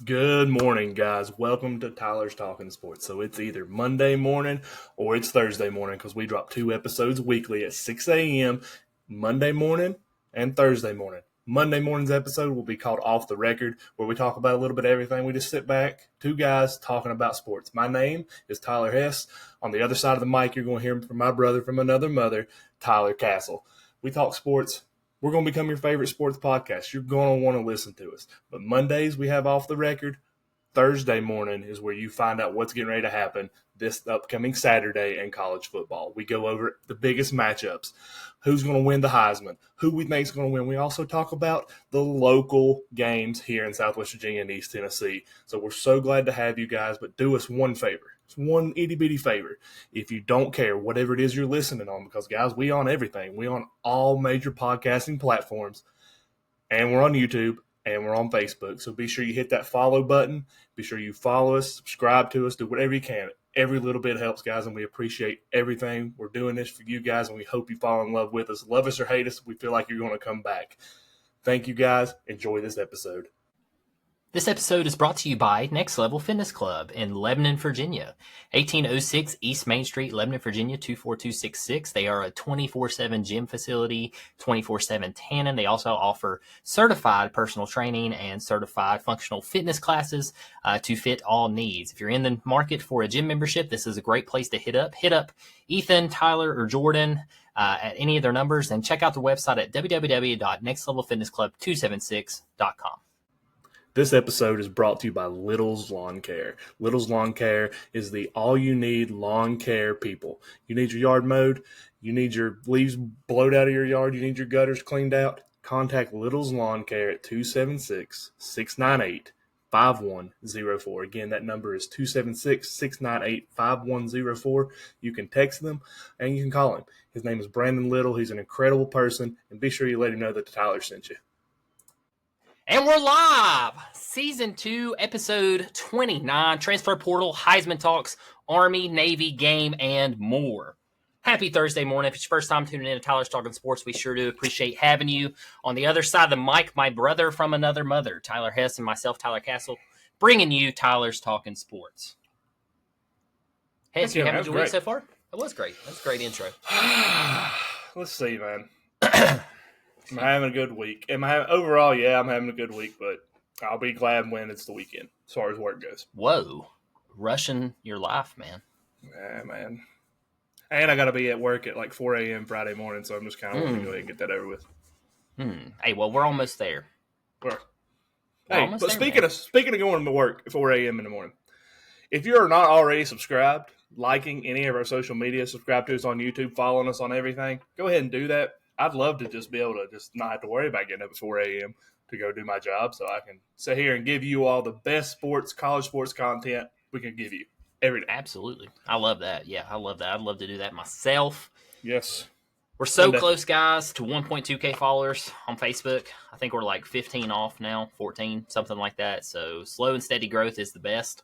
Good morning, guys. Welcome to Tyler's Talking Sports. So it's either Monday morning or it's Thursday morning because we drop 2 episodes weekly at 6 a.m. Monday morning and Thursday morning. Monday morning's episode will be called Off the Record, where we talk about a little bit of everything. We just sit back, two guys talking about sports. My name is Tyler Hess. On the other side of the mic, you're going to hear from my brother from another mother, Tyler Castle. We talk sports. We're going to become your favorite sports podcast. You're going to want to listen to us. But Mondays, we have Off the Record. Thursday morning is where you find out what's getting ready to happen this upcoming Saturday in college football. We go over the biggest matchups, who's going to win the Heisman, who we think is going to win. We also talk about the local games here in Southwest Virginia and East Tennessee. So we're so glad to have you guys, but do us one favor. It's one itty-bitty favor. If you don't care, whatever it is you're listening on, because, guys, we on everything. We on all major podcasting platforms, and we're on YouTube, and we're on Facebook. So be sure you hit that follow button. Be sure you follow us, subscribe to us, do whatever you can. Every little bit helps, guys, and we appreciate everything. We're doing this for you guys, and we hope you fall in love with us. Love us or hate us, we feel like you're going to come back. Thank you, guys. Enjoy this episode. This episode is brought to you by Next Level Fitness Club in Lebanon, Virginia. 1806 East Main Street, Lebanon, Virginia, 24266. They are a 24/7 gym facility, 24/7 tanning. They also offer certified personal training and certified functional fitness classes to fit all needs. If you're in the market for a gym membership, this is a great place to hit up. Hit up Ethan, Tyler, or Jordan at any of their numbers, and check out their website at www.nextlevelfitnessclub276.com. This episode is brought to you by Little's Lawn Care. Little's Lawn Care is the all-you-need lawn care people. You need your yard mowed. You need your leaves blowed out of your yard. You need your gutters cleaned out. Contact Little's Lawn Care at 276-698-5104. Again, that number is 276-698-5104. You can text them and you can call him. His name is Brandon Little. He's an incredible person, and be sure you let him know that Tyler sent you. And we're live! Season 2, Episode 29, Transfer Portal, Heisman Talks, Army, Navy, Game, and more. Happy Thursday morning. If it's your first time tuning in to Tyler's Talking Sports, we sure do appreciate having you. On the other side of the mic, my brother from another mother, Tyler Hess, and myself, Tyler Castle, bringing you Tyler's Talking Sports. Hess, you having a good week so far? It was great. That's a great intro. Let's see, man. I'm having a good week. Overall, yeah, I'm having a good week, but I'll be glad when it's the weekend as far as work goes. Whoa. Rushing your life, man. Yeah, man. And I got to be at work at like 4 a.m. Friday morning, so I'm just kind of want to go ahead and get that over with. Hey, well, we're almost there. Speaking of going to work at 4 a.m. in the morning, if you're not already subscribed, liking any of our social media, subscribe to us on YouTube, following us on everything, go ahead and do that. I'd love to just be able to just not have to worry about getting up at 4 a.m. to go do my job, so I can sit here and give you all the best college sports content we can give you every day. Absolutely. I love that. Yeah, I love that. I'd love to do that myself. Yes. We're so close, guys, to 1.2K followers on Facebook. I think we're like 15 off now, 14, something like that. So slow and steady growth is the best.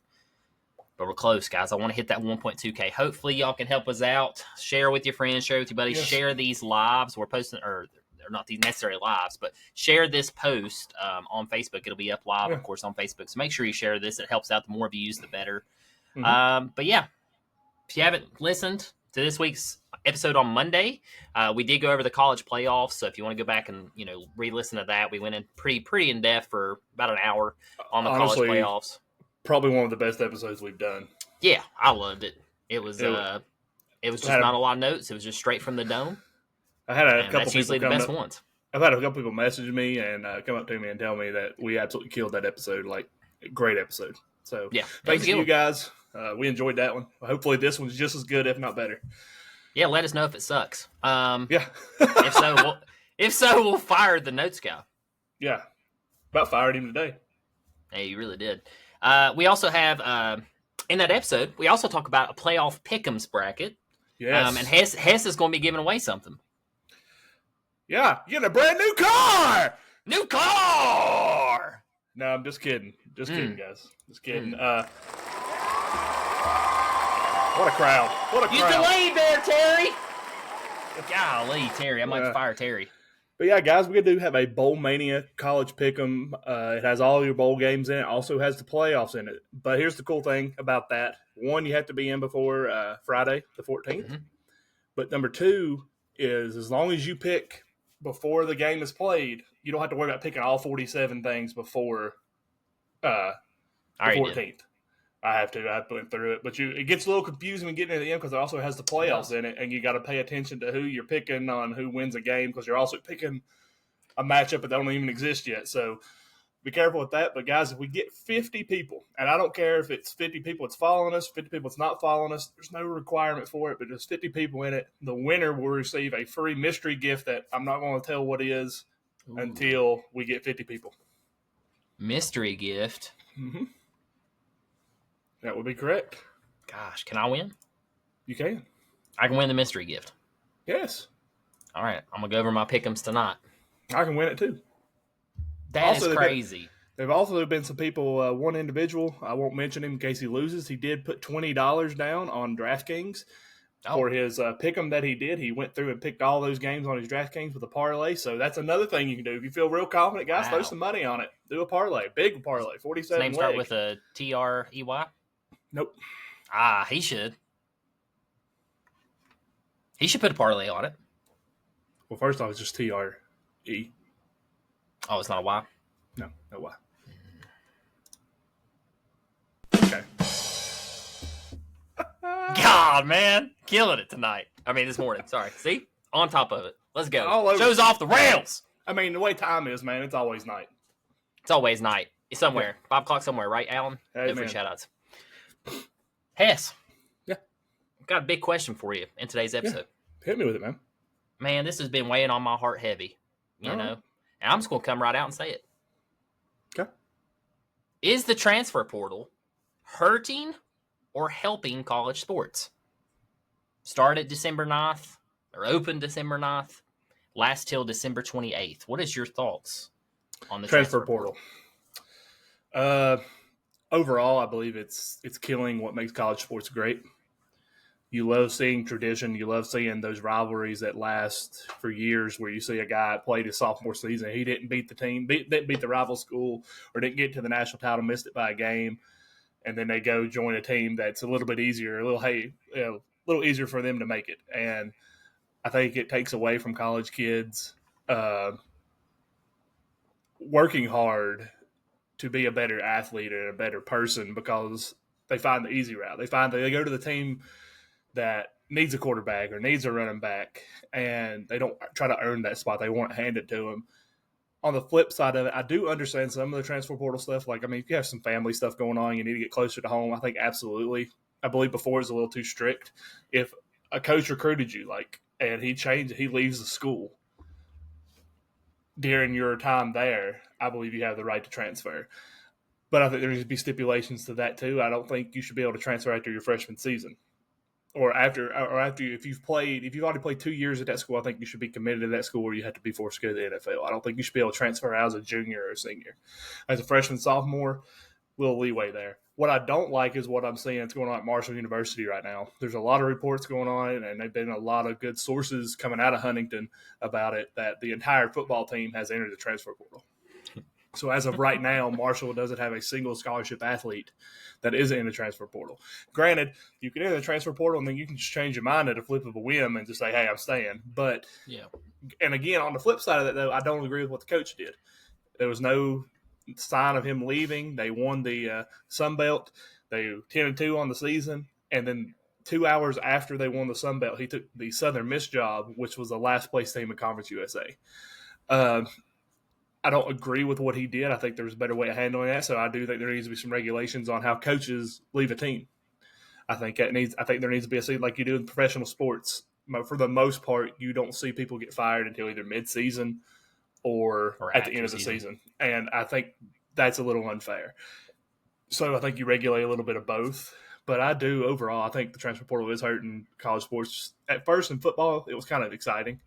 But we're close, guys. I want to hit that 1.2K. Hopefully, y'all can help us out. Share with your friends. Share with your buddies. Yes. Share these lives. We're posting, or they're not these necessary lives, but share this post on Facebook. It'll be up live, of course, on Facebook. So make sure you share this. It helps out. The more views, the better. But yeah, if you haven't listened to this week's episode on Monday, we did go over the college playoffs. So if you want to go back and re-listen to that, we went in pretty in depth for about an hour on the college playoffs. Probably one of the best episodes we've done. Yeah, I loved it. It was just not a lot of notes. It was just straight from the dome. I had a couple that's usually the best ones. I've had a couple people message me and come up to me and tell me that we absolutely killed that episode. Like, great episode. So yeah, thanks to you guys. We enjoyed that one. Hopefully this one's just as good, if not better. Yeah, let us know if it sucks. Yeah. if so, we'll fire the notes guy. Yeah. About fired him today. Hey, you really did. We also have, in that episode, we also talk about a playoff pick'ems bracket. Yes. And Hess is going to be giving away something. Yeah, you get a brand new car! New car! No, I'm just kidding. Just kidding, guys. Just kidding. What a crowd. What a crowd. You delayed there, Terry! Golly, Terry. I might fire Terry. But yeah, guys, we do have a Bowl Mania College Pick'em. It has all your bowl games in it. Also has the playoffs in it. But here's the cool thing about that: one, you have to be in before Friday the 14th. Mm-hmm. But number two is as long as you pick before the game is played, you don't have to worry about picking all 47 things before the 14th. I have to went through it, but it gets a little confusing when getting to the end because it also has the playoffs in it, and you got to pay attention to who you're picking on who wins a game because you're also picking a matchup that don't even exist yet. So be careful with that. But guys, if we get 50 people, and I don't care if it's 50 people that's following us, 50 people that's not following us, there's no requirement for it, but there's 50 people in it. The winner will receive a free mystery gift that I'm not going to tell what it is until we get 50 people. Mystery gift? Mm-hmm. That would be correct. Gosh, can I win? You can. I can win the mystery gift. Yes. All right, I'm going to go over my pick'ems tonight. I can win it too. That is crazy. There have also been some people, one individual, I won't mention him in case he loses, he did put $20 down on DraftKings for his pick'em that he did. He went through and picked all those games on his DraftKings with a parlay, so that's another thing you can do. If you feel real confident, guys, throw some money on it. Do a parlay, big parlay, 47 His name start with a Trey? Nope. He should. He should put a parlay on it. Well, first off, it's just TRE. Oh, it's not a Y? No Y. Okay. God, man. Killing it tonight. I mean, this morning. Sorry. See? On top of it. Let's go. Show's off the rails. I mean, the way time is, man, it's always night. It's always night. It's somewhere. 5 o'clock somewhere, right, Alan? Hey, no free shout-outs. Hess. Yeah. I've got a big question for you in today's episode. Yeah. Hit me with it, man. Man, this has been weighing on my heart heavy. You know? And I'm just going to come right out and say it. Okay. Is the transfer portal hurting or helping college sports? Started December 9th, or opened December 9th, last till December 28th. What is your thoughts on the transfer portal? Overall, I believe it's killing what makes college sports great. You love seeing tradition. You love seeing those rivalries that last for years where you see a guy played his sophomore season. He didn't beat the team, didn't beat the rival school, or didn't get to the national title, missed it by a game. And then they go join a team that's a little bit easier, a little easier for them to make it. And I think it takes away from college kids working hard to be a better athlete and a better person because they find the easy route. They go to the team that needs a quarterback or needs a running back, and they don't try to earn that spot. They want it handed to them. On the flip side of it, I do understand some of the transfer portal stuff. Like, I mean, if you have some family stuff going on, you need to get closer to home. I think absolutely. I believe before it was a little too strict. If a coach recruited you, and he leaves the school during your time there, I believe you have the right to transfer. But I think there needs to be stipulations to that too. I don't think you should be able to transfer after your freshman season. Or after if you've already played 2 years at that school, I think you should be committed to that school where you have to be forced to go to the NFL. I don't think you should be able to transfer out as a junior or a senior. As a freshman, sophomore, little leeway there. What I don't like is what I'm seeing that's going on at Marshall University right now. There's a lot of reports going on, and there've been a lot of good sources coming out of Huntington about it, that the entire football team has entered the transfer portal. So as of right now, Marshall doesn't have a single scholarship athlete that isn't in the transfer portal. Granted, you can enter the transfer portal and then you can just change your mind at a flip of a whim and just say, hey, I'm staying. But, and again, on the flip side of that, though, I don't agree with what the coach did. There was no sign of him leaving. They won the Sun Belt. They 10-2 on the season. And then 2 hours after they won the Sun Belt, he took the Southern Miss job, which was the last place team in Conference USA. I don't agree with what he did. I think there's a better way of handling that. So I do think there needs to be some regulations on how coaches leave a team. I think there needs to be a like you do in professional sports. For the most part, you don't see people get fired until either mid-season or at the end of the season. And I think that's a little unfair. So I think you regulate a little bit of both. But I do overall, I think the transfer portal is hurting college sports. At first in football, it was kind of exciting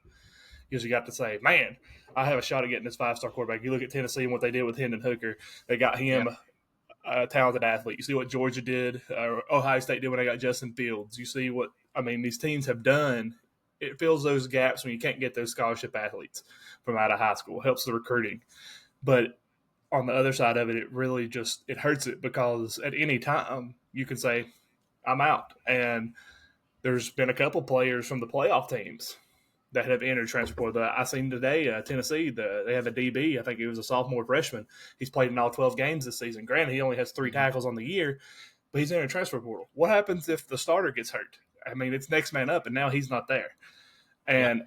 because you got to say, man, I have a shot at getting this 5-star quarterback. You look at Tennessee and what they did with Hendon Hooker. They got him a talented athlete. You see what Georgia did, or Ohio State did when they got Justin Fields. You see what, these teams have done it fills those gaps when you can't get those scholarship athletes from out of high school. It helps the recruiting. But on the other side of it, it really just it hurts it because at any time you can say, I'm out. And there's been a couple players from the playoff teams that have entered transfer portal. I seen today, Tennessee, they have a DB. I think he was a sophomore freshman. He's played in all 12 games this season. Granted, he only has 3 tackles on the year, but he's in a transfer portal. What happens if the starter gets hurt? I mean, it's next man up, and now he's not there. And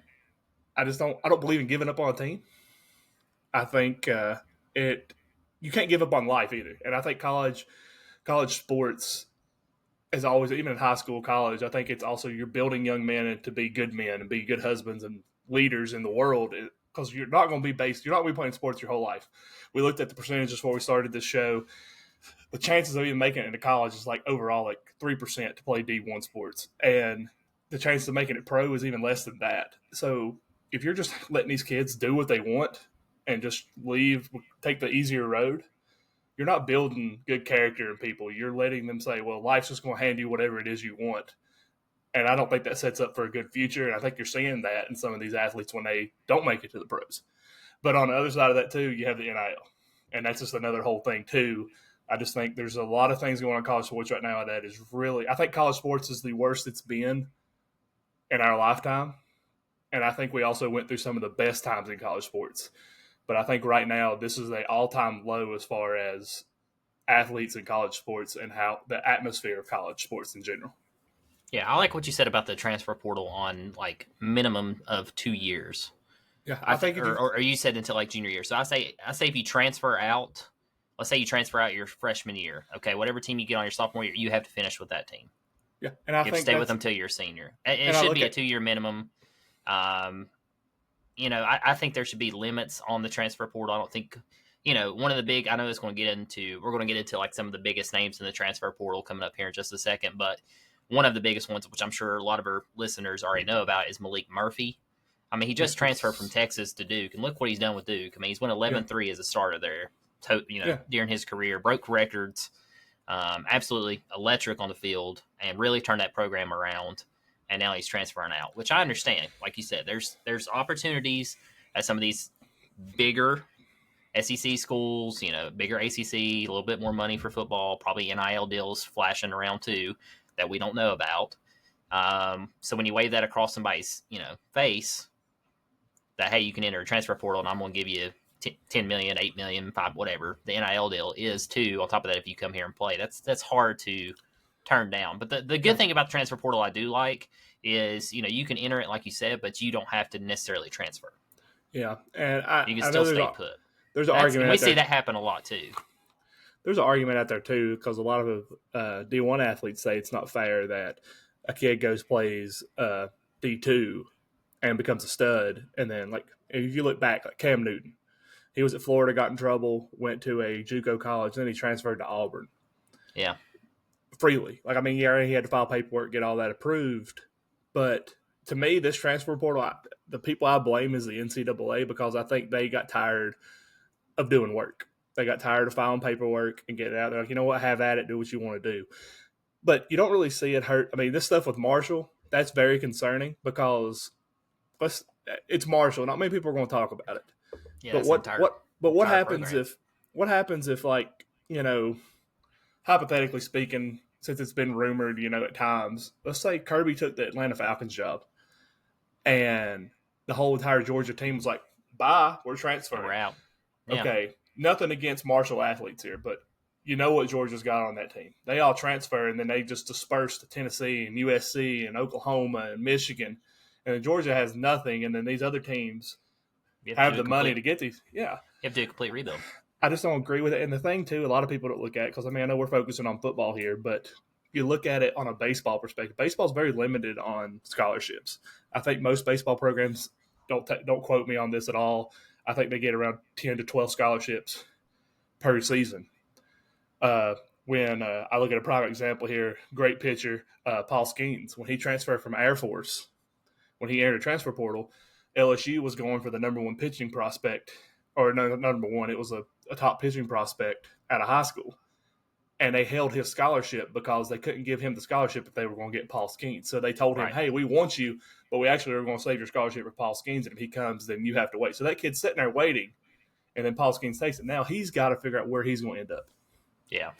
I don't believe in giving up on a team. I think you can't give up on life either. And I think college sports is always, even in high school, college, I think it's also you're building young men to be good men and be good husbands and leaders in the world, because you're not going to be playing sports your whole life. We looked at the percentages before we started this show. The chances of even making it into college is like overall like 3% to play D1 sports. And the chances of making it pro is even less than that. So if you're just letting these kids do what they want and just take the easier road, you're not building good character in people. You're letting them say, well, life's just going to hand you whatever it is you want. And I don't think that sets up for a good future. And I think you're seeing that in some of these athletes when they don't make it to the pros. But on the other side of that, too, you have the NIL. And that's just another whole thing, too. I just think there's a lot of things going on in college sports right now that is really – I think college sports is the worst it's been in our lifetime. And I think we also went through some of the best times in college sports. But I think right now this is an all-time low as far as athletes in college sports and how the atmosphere of college sports in general. Yeah, I like what you said about the transfer portal on like minimum of 2 years. Yeah, I think or you said until like junior year. So I say if you transfer out, let's say you transfer out your freshman year, okay, whatever team you get on your sophomore year, you have to finish with that team. Yeah, and I you have to stay with them till you're a senior. It should be a 2-year minimum. I think there should be limits on the transfer portal. I don't think, one of the big, I know we're going to get into like some of the biggest names in the transfer portal coming up here in just a second, but one of the biggest ones, which I'm sure a lot of our listeners already know about, is Malik Murphy. I mean, he just transferred from Texas to Duke, and look what he's done with Duke. I mean, he's won 11-3 as a starter there, during his career, broke records, absolutely electric on the field, and really turned that program around. And now he's transferring out, which I understand. Like you said, there's opportunities at some of these bigger SEC schools, bigger ACC, a little bit more money for football, probably NIL deals flashing around too that we don't know about. So when you wave that across somebody's, face, that, hey, you can enter a transfer portal and I'm going to give you 10 million, 8 million, 5, whatever the NIL deal is too. On top of that, if you come here and play, that's hard to turn down. But the good thing about the transfer portal I do like is, you can enter it like you said, but you don't have to necessarily transfer. Yeah, and you can still stay put. There's an argument. We see that happen a lot too. There's an argument out there too, because a lot of D1 athletes say it's not fair that a kid plays D2 and becomes a stud, and then like if you look back, like Cam Newton, he was at Florida, got in trouble, went to a JUCO college, then he transferred to Auburn. Yeah. Freely. Like, I mean, yeah, he had to file paperwork, get all that approved. But to me, this transfer portal, the people I blame is the NCAA, because I think they got tired of doing work. They got tired of filing paperwork and getting it out there. Like, you know what, have at it, do what you want to do. But you don't really see it hurt. I mean, this stuff with Marshall, that's very concerning because it's Marshall. Not many people are going to talk about it. Yeah, but what happens if like, hypothetically speaking, since it's been rumored, at times, let's say Kirby took the Atlanta Falcons job and the whole entire Georgia team was like, bye, we're transferring. We're out. Yeah. Okay, nothing against Marshall athletes here, but you know what Georgia's got on that team. They all transfer, and then they just disperse to Tennessee and USC and Oklahoma and Michigan. And then Georgia has nothing, and then these other teams have the money to get these. Yeah. You have to do a complete rebuild. I just don't agree with it. And the thing, too, a lot of people don't look at it, because, I know we're focusing on football here, but you look at it on a baseball perspective. Baseball is very limited on scholarships. I think most baseball programs, don't quote me on this at all, I think they get around 10 to 12 scholarships per season. When I look at a prime example here, great pitcher, Paul Skeens, when he transferred from Air Force, when he entered a transfer portal, LSU was going for the number one pitching prospect, or no, number one, it was a top pitching prospect out of high school. and they held his scholarship because they couldn't give him the scholarship if they were going to get Paul Skeens. So they told him, Right. hey, we want you, but we actually are going to save your scholarship for Paul Skeens, and if he comes, then you have to wait. So that kid's sitting there waiting, and then Paul Skeens takes it. Now he's got to figure out where he's going to end up. Yeah.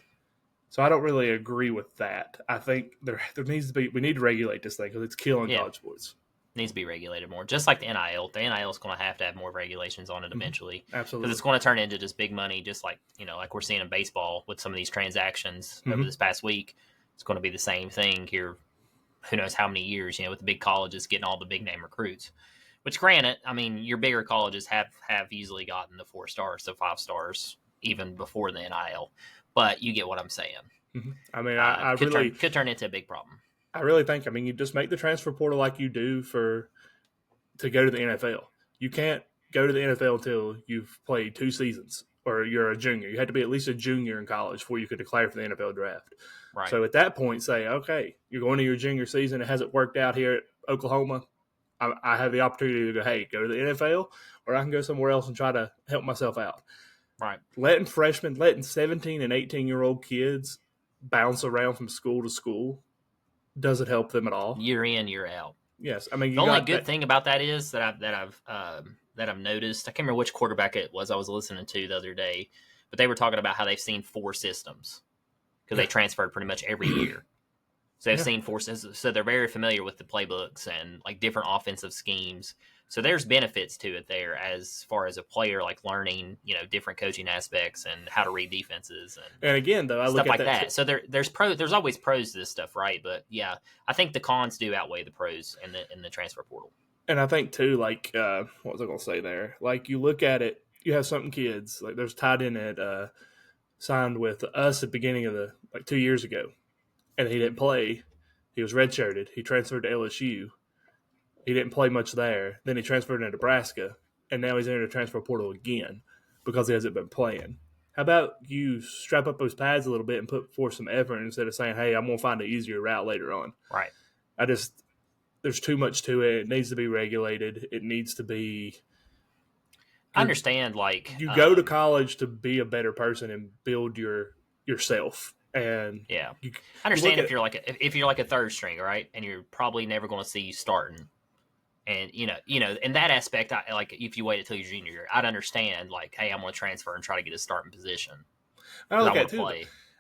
So I don't really agree with that. I think there needs to be – we need to regulate this thing because it's killing college sports. Needs to be regulated more, just like the NIL. The NIL is going to have more regulations on it eventually. Absolutely. Because it's going to turn into just big money, just like, like we're seeing in baseball with some of these transactions over this past week. It's going to be the same thing here. Who knows how many years, with the big colleges getting all the big name recruits. Which, granted, I mean, your bigger colleges have easily gotten the 4 stars, so 5 stars, even before the NIL. But you get what I'm saying. Mm-hmm. I mean, I really could turn into a big problem. I really think, you just make the transfer portal like you do to go to the NFL. You can't go to the NFL until you've played 2 seasons or you're a junior. You had to be at least a junior in college before you could declare for the NFL draft. Right. So at that point, say, okay, you're going to your junior season. It hasn't worked out here at Oklahoma. I have the opportunity to go, hey, go to the NFL, or I can go somewhere else and try to help myself out. Right. Letting 17 and 18-year-old kids bounce around from school to school doesn't help them at all. Year in, year out. Yes, I mean the only good thing about that is that I've noticed. I can't remember which quarterback it was I was listening to the other day, but they were talking about how they've seen 4 systems because they transferred pretty much every year. So they've seen 4 systems, so they're very familiar with the playbooks and like different offensive schemes. So there's benefits to it there as far as a player, like learning, different coaching aspects and how to read defenses and again, though, I stuff look at like that. So there's always pros to this stuff, right? But yeah, I think the cons do outweigh the pros in the transfer portal. And I think too, like what was I going to say there? Like you look at it, you have some kids like there's tight end that signed with us at the beginning of 2 years ago, and he didn't play. He was redshirted. He transferred to LSU. He didn't play much there. Then he transferred to Nebraska, and now he's entered the transfer portal again because he hasn't been playing. How about you strap up those pads a little bit and put forth some effort instead of saying, hey, I'm going to find an easier route later on. Right. There's too much to it. It needs to be regulated. It needs to be – I understand, you go to college to be a better person and build yourself. And yeah, I understand if you're like a third string, right, and you're probably never going to see you starting. And in that aspect, if you wait until your junior year, I'd understand. Like, hey, I'm going to transfer and try to get a starting position. I look at too,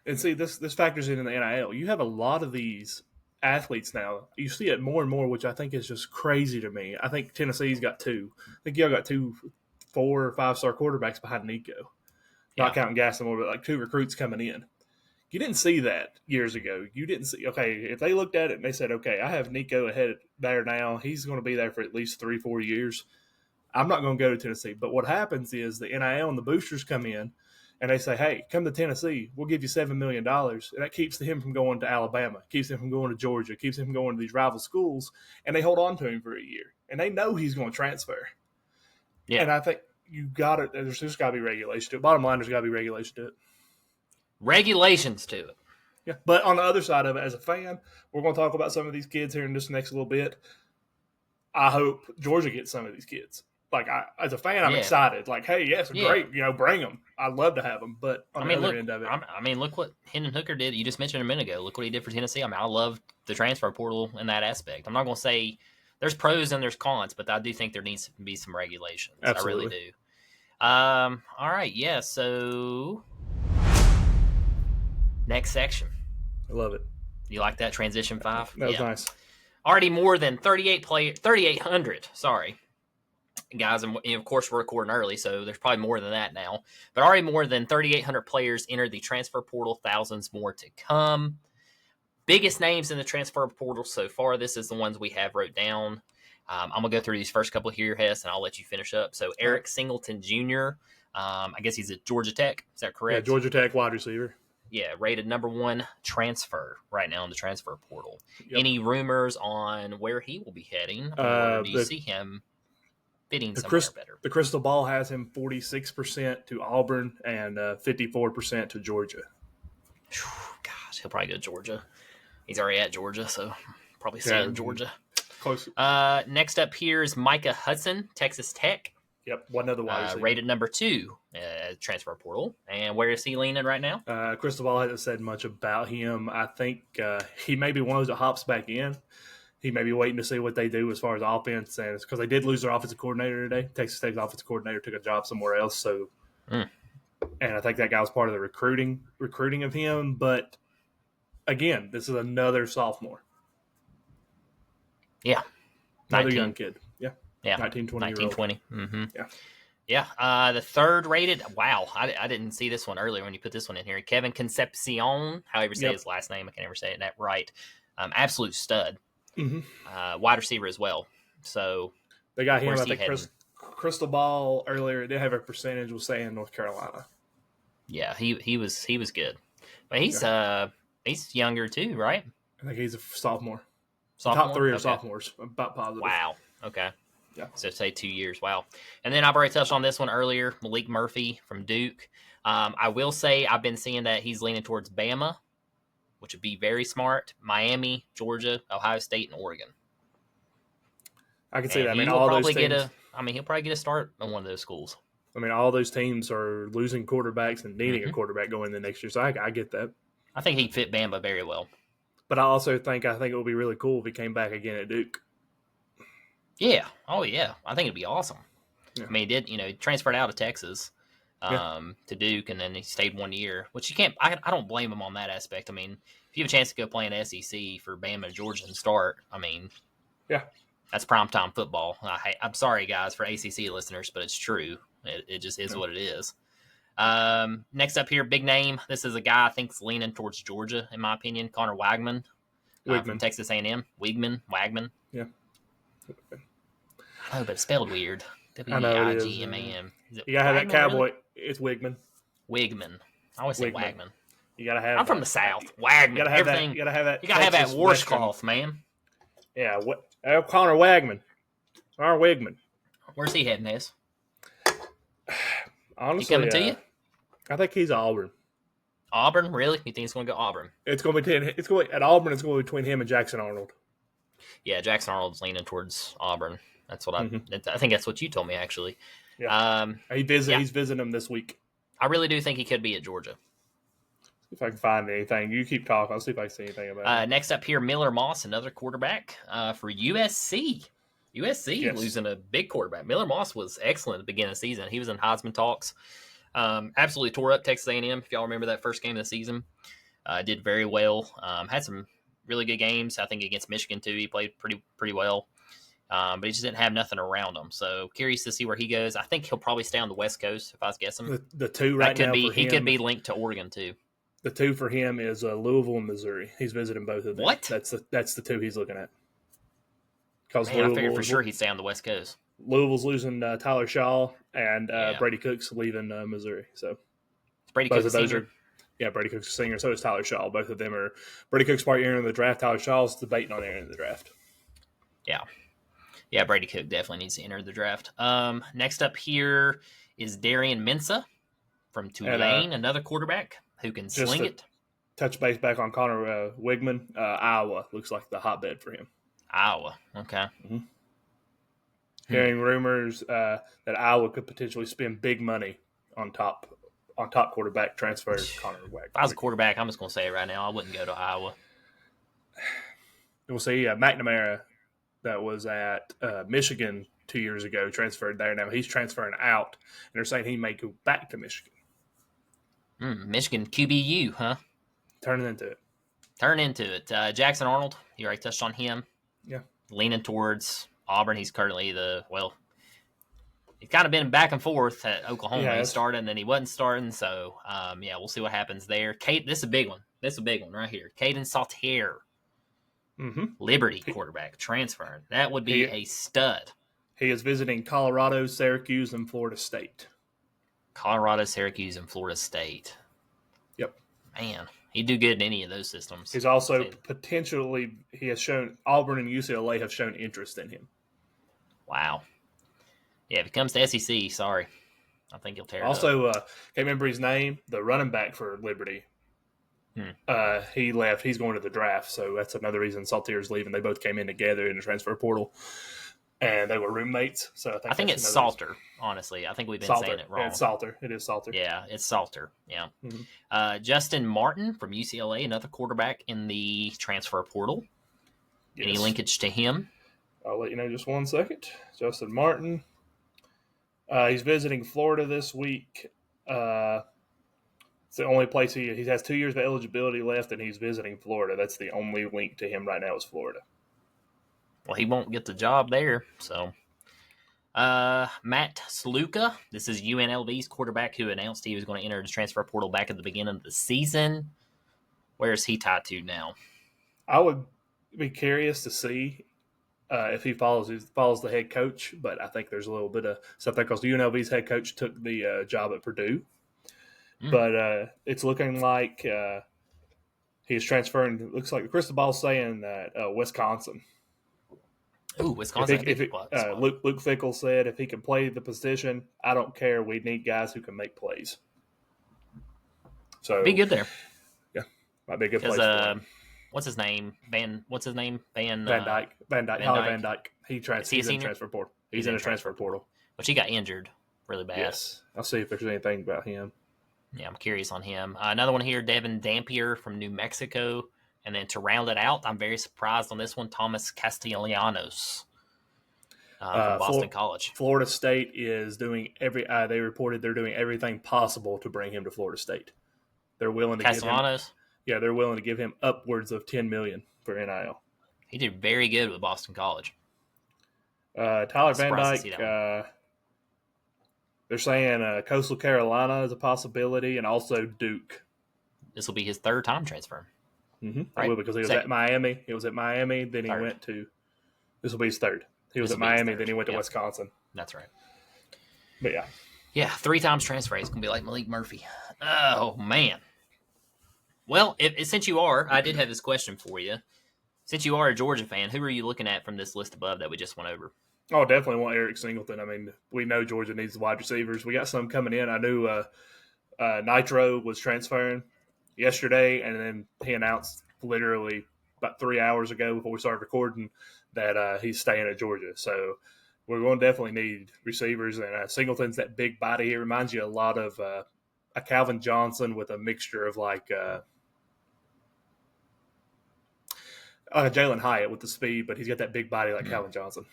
and see this factors in the NIL. You have a lot of these athletes now. You see it more and more, which I think is just crazy to me. I think Tennessee's got 2. I think y'all got 2 4 or 5-star quarterbacks behind Nico. Not counting Gassmore, but like 2 recruits coming in. You didn't see that years ago. You didn't see, okay, if they looked at it and they said, okay, I have Nico ahead there now. He's going to be there for at least 3-4 years. I'm not going to go to Tennessee. But what happens is the NIL and the boosters come in and they say, hey, come to Tennessee. We'll give you $7 million. And that keeps him from going to Alabama, keeps him from going to Georgia, keeps him from going to these rival schools. And they hold on to him for a year. And they know he's going to transfer. Yeah. And I think there's just got to be regulation to it. Bottom line, there's got to be regulation to it. Regulations to it. Yeah, but on the other side of it, as a fan, we're going to talk about some of these kids here in just the next little bit. I hope Georgia gets some of these kids. As a fan, I'm excited. Like, hey, yes, great, bring them. I'd love to have them. But on the other end of it, look what Hendon Hooker did. You just mentioned a minute ago. Look what he did for Tennessee. I love the transfer portal in that aspect. I'm not going to say there's pros and there's cons, but I do think there needs to be some regulations. Absolutely. I really do. All right, yeah. So. Next section. I love it. You like that transition 5? That was nice. Already more than 3,800. Sorry, guys. And of course, we're recording early, so there's probably more than that now. But already more than 3,800 players entered the transfer portal. Thousands more to come. Biggest names in the transfer portal so far. This is the ones we have wrote down. I'm gonna go through these first couple here, Hess, and I'll let you finish up. So Eric Singleton Jr. I guess he's at Georgia Tech. Is that correct? Yeah, Georgia Tech wide receiver. Yeah, rated number 1 transfer right now in the transfer portal. Yep. Any rumors on where he will be heading? Or do you see him fitting somewhere better? The crystal ball has him 46% to Auburn and 54% to Georgia. Gosh, he'll probably go to Georgia. He's already at Georgia, so probably staying in Georgia. Close. Next up here is Micah Hudson, Texas Tech. Yep, one other wide receiver. Rated number 2 transfer portal. And where is he leaning right now? Cristobal hasn't said much about him. I think he may be one of those that hops back in. He may be waiting to see what they do as far as offense, and because they did lose their offensive coordinator today. Texas State's offensive coordinator took a job somewhere else. So, and I think that guy was part of the recruiting of him. But again, this is another sophomore. Yeah, another young kid. Yeah, 19, 20 19, 20. Mm-hmm. Yeah. Yeah, the third rated, wow, I didn't see this one earlier when you put this one in here. Kevin Concepcion, however you say his last name, I can never say it right. Absolute stud. Mm-hmm. Wide receiver as well. So they got him. I think Cristobal earlier did have a percentage was saying North Carolina. Yeah, he was good, but he's younger too, right? I think he's a sophomore. Top 3 are sophomores. About positive. Wow. Okay. Yeah. So say 2 years. Wow. And then I've already touched on this one earlier. Malik Murphy from Duke. I will say I've been seeing that he's leaning towards Bama, which would be very smart. Miami, Georgia, Ohio State, and Oregon. I can see that. I mean, all those teams. He'll probably get a start on one of those schools. I mean, all those teams are losing quarterbacks and needing a quarterback going into next year. So I get that. I think he'd fit Bama very well. But I also think it would be really cool if he came back again at Duke. Yeah. Oh, yeah. I think it'd be awesome. Yeah. I mean, he transferred out of Texas to Duke, and then he stayed 1 year, which you can't – I don't blame him on that aspect. I mean, if you have a chance to go play in SEC for Bama and Georgia and start, I mean – yeah, that's primetime football. I'm sorry, guys, for ACC listeners, but it's true. It just is what it is. Next up here, big name. This is a guy I think's leaning towards Georgia, in my opinion. Connor Wagman from Texas A&M. Wagman. Yeah. I know, but it's spelled weird. W-E-I-G-M-A-M. You gotta have that cowboy. Really? It's Wigman. Wigman. I always say Wagman. You gotta have. I'm from the South. Wagman. You gotta have that. You gotta have that. You gotta have that washcloth, man. Yeah. Connor Wagman. Connor Wigman. Where's he heading, Ness? Honestly, he coming to you? I think he's Auburn. Auburn, really? You think he's going to go Auburn? It's going to be at Auburn. It's going to be between him and Jackson Arnold. Yeah, Jackson Arnold's leaning towards Auburn. That's what I think. That's what you told me, actually. Yeah. He's visiting him this week. I really do think he could be at Georgia. If I can find anything, you keep talking. I'll see if I can see anything about it. Next up here, Miller Moss, another quarterback for USC. USC losing a big quarterback. Miller Moss was excellent at the beginning of the season. He was in Heisman talks. Absolutely tore up Texas A&M, if y'all remember that first game of the season. Did very well. Had some really good games. I think against Michigan, too. He played pretty well. But he just didn't have nothing around him. So curious to see where he goes. I think he'll probably stay on the West Coast, if I was guessing. The two right now for him. He could be linked to Oregon, too. The two for him is Louisville and Missouri. He's visiting both of them. What? That's the two he's looking at. I figured for sure he'd stay on the West Coast. Louisville's losing Tyler Shaw, and Brady Cook's leaving Missouri. So Brady Cook's a senior. Brady Cook's a senior. So is Tyler Shaw. Both of them are. Brady Cook's part entering the draft. Tyler Shaw's debating on entering the draft. Yeah, Brady Cook definitely needs to enter the draft. Next up here is Darian Mensah from Tulane, another quarterback who can sling it. Touch base back on Connor Wigman. Iowa looks like the hotbed for him. Iowa, okay. Mm-hmm. Hearing rumors that Iowa could potentially spend big money on top quarterback transfer Connor Wagner. If I was a quarterback, I'm just going to say it right now, I wouldn't go to Iowa. We'll see. McNamara, that was at Michigan 2 years ago, transferred there. Now he's transferring out, and they're saying he may go back to Michigan. Michigan QBU, huh? Turning into it. Jackson Arnold, you already touched on him. Yeah. Leaning towards Auburn. He's currently he's kind of been back and forth at Oklahoma. He started and then he wasn't starting. So, we'll see what happens there. This is a big one. This is a big one right here. Caden Saltier. Liberty quarterback transferring. That would be a stud. He is visiting Colorado, Syracuse, and Florida State. Colorado, Syracuse, and Florida State. Yep. Man, he'd do good in any of those systems. He's also he has shown, Auburn and UCLA have shown interest in him. Wow. Yeah, if it comes to SEC, sorry. I think he'll tear it up. Also, can't remember his name, the running back for Liberty. He left. He's going to the draft, so that's another reason Saltier's leaving. They both came in together in the transfer portal. and they were roommates. So I think that's it's another Salter. Honestly, I think we've been Salter. saying it Yeah, wrong. it's Salter. It is Salter. Yeah, it's Salter. Yeah. Mhm. Justin Martin from UCLA, another quarterback in the transfer portal. Any Yes. linkage to him? I'll let you know just 1 second. Justin Martin. He's visiting Florida this week. It's the only place he has 2 years of eligibility left, and he's visiting Florida. That's the only link to him right now is Florida. Well, he won't get the job there. So, Matt Sluka. This is UNLV's quarterback who announced he was going to enter the transfer portal back at the beginning of the season. Where is he tied to now? I would be curious to see if he follows the head coach, but I think there's a little bit of stuff there because UNLV's head coach took the job at Purdue. But it's looking like he's transferring. It looks like the crystal ball saying that Wisconsin. Ooh, Wisconsin. Luke Fickell said if he can play the position, I don't care. We need guys who can make plays. So be good there. Yeah, might be a good place for him. What's his name? Van Dyke. Holly Van Dyke. He's in the transfer portal. He's in the transfer portal. But he got injured really bad. Yes. I'll see if there's anything about him. Yeah, I'm curious on him. Another one here, Devin Dampier from New Mexico. And then to round it out, I'm very surprised on this one, Thomas Castellanos from Boston College. Florida State is doing they reported they're doing everything possible to bring him to Florida State. They're willing to Castellanos? They're willing to give him upwards of $10 million for NIL. He did very good with Boston College. Tyler Van Dyke, they're saying Coastal Carolina is a possibility, and also Duke. This will be his third time transfer. Mm-hmm. Right? Because he was at Miami. He was at Miami, then he went to. This will be his third. He was at Miami, then he went to Wisconsin. That's right. But yeah. Yeah, 3 times transfer. It's going to be like Malik Murphy. Oh, man. Well, since you are, I did have this question for you. Since you are a Georgia fan, who are you looking at from this list above that we just went over? Oh, definitely want Eric Singleton. I mean, we know Georgia needs wide receivers. We got some coming in. I knew Nitro was transferring yesterday, and then he announced literally about 3 hours ago before we started recording that he's staying at Georgia. So we're going to definitely need receivers. And Singleton's that big body. It reminds you a lot of a Calvin Johnson with a mixture of like Jalen Hyatt with the speed, but he's got that big body like Calvin Johnson.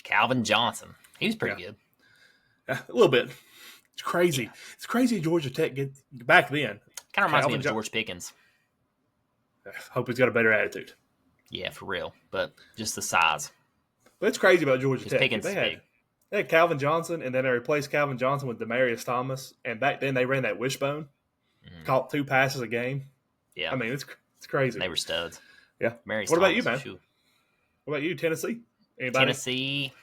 Calvin Johnson. He was pretty good. A little bit. It's crazy. Yeah. It's crazy Georgia Tech gets back then. Kind of reminds me of George Pickens. Hope he's got a better attitude. Yeah, for real. But just the size. But it's crazy about Georgia Tech. Pickens is big. They had Calvin Johnson, and then they replaced Calvin Johnson with Demarius Thomas. And back then they ran that wishbone, caught 2 passes a game. Yeah. I mean, it's crazy. They were studs. Yeah. Demarius what about you, Thomas, man? What about you, Tennessee? Anybody? Tennessee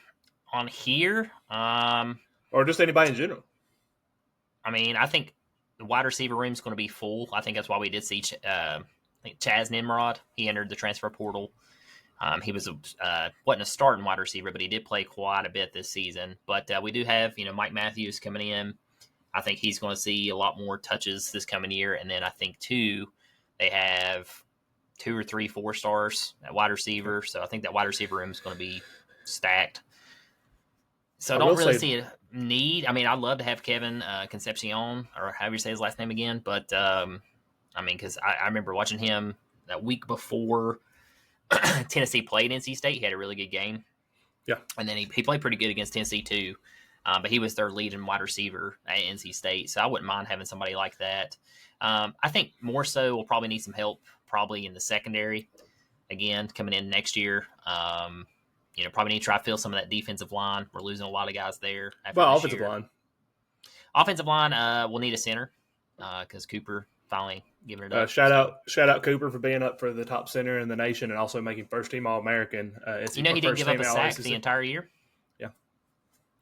on here? Or just anybody in general? I mean, I think the wide receiver room is going to be full. I think that's why we did see I think Chaz Nimrod. He entered the transfer portal. He was wasn't a starting wide receiver, but he did play quite a bit this season. But we do have Mike Matthews coming in. I think he's going to see a lot more touches this coming year. And then I think they have 2 or 3 4-stars at wide receiver. So I think that wide receiver room is going to be stacked. So I don't really see a need. I mean, I'd love to have Kevin Concepcion, or however you say his last name again. But, I mean, because I remember watching him that week before Tennessee played NC State. He had a really good game. Yeah. And then he played pretty good against Tennessee, too. But he was their leading wide receiver at NC State. So I wouldn't mind having somebody like that. I think more so we'll probably need some help probably in the secondary. Again, coming in next year. Probably need to try to fill some of that defensive line. We're losing a lot of guys there. Offensive line. Offensive line, we'll need a center because Cooper finally giving it up. Shout out Cooper for being up for the top center in the nation and also making first-team All-American. He didn't give up a sack the entire year? Yeah.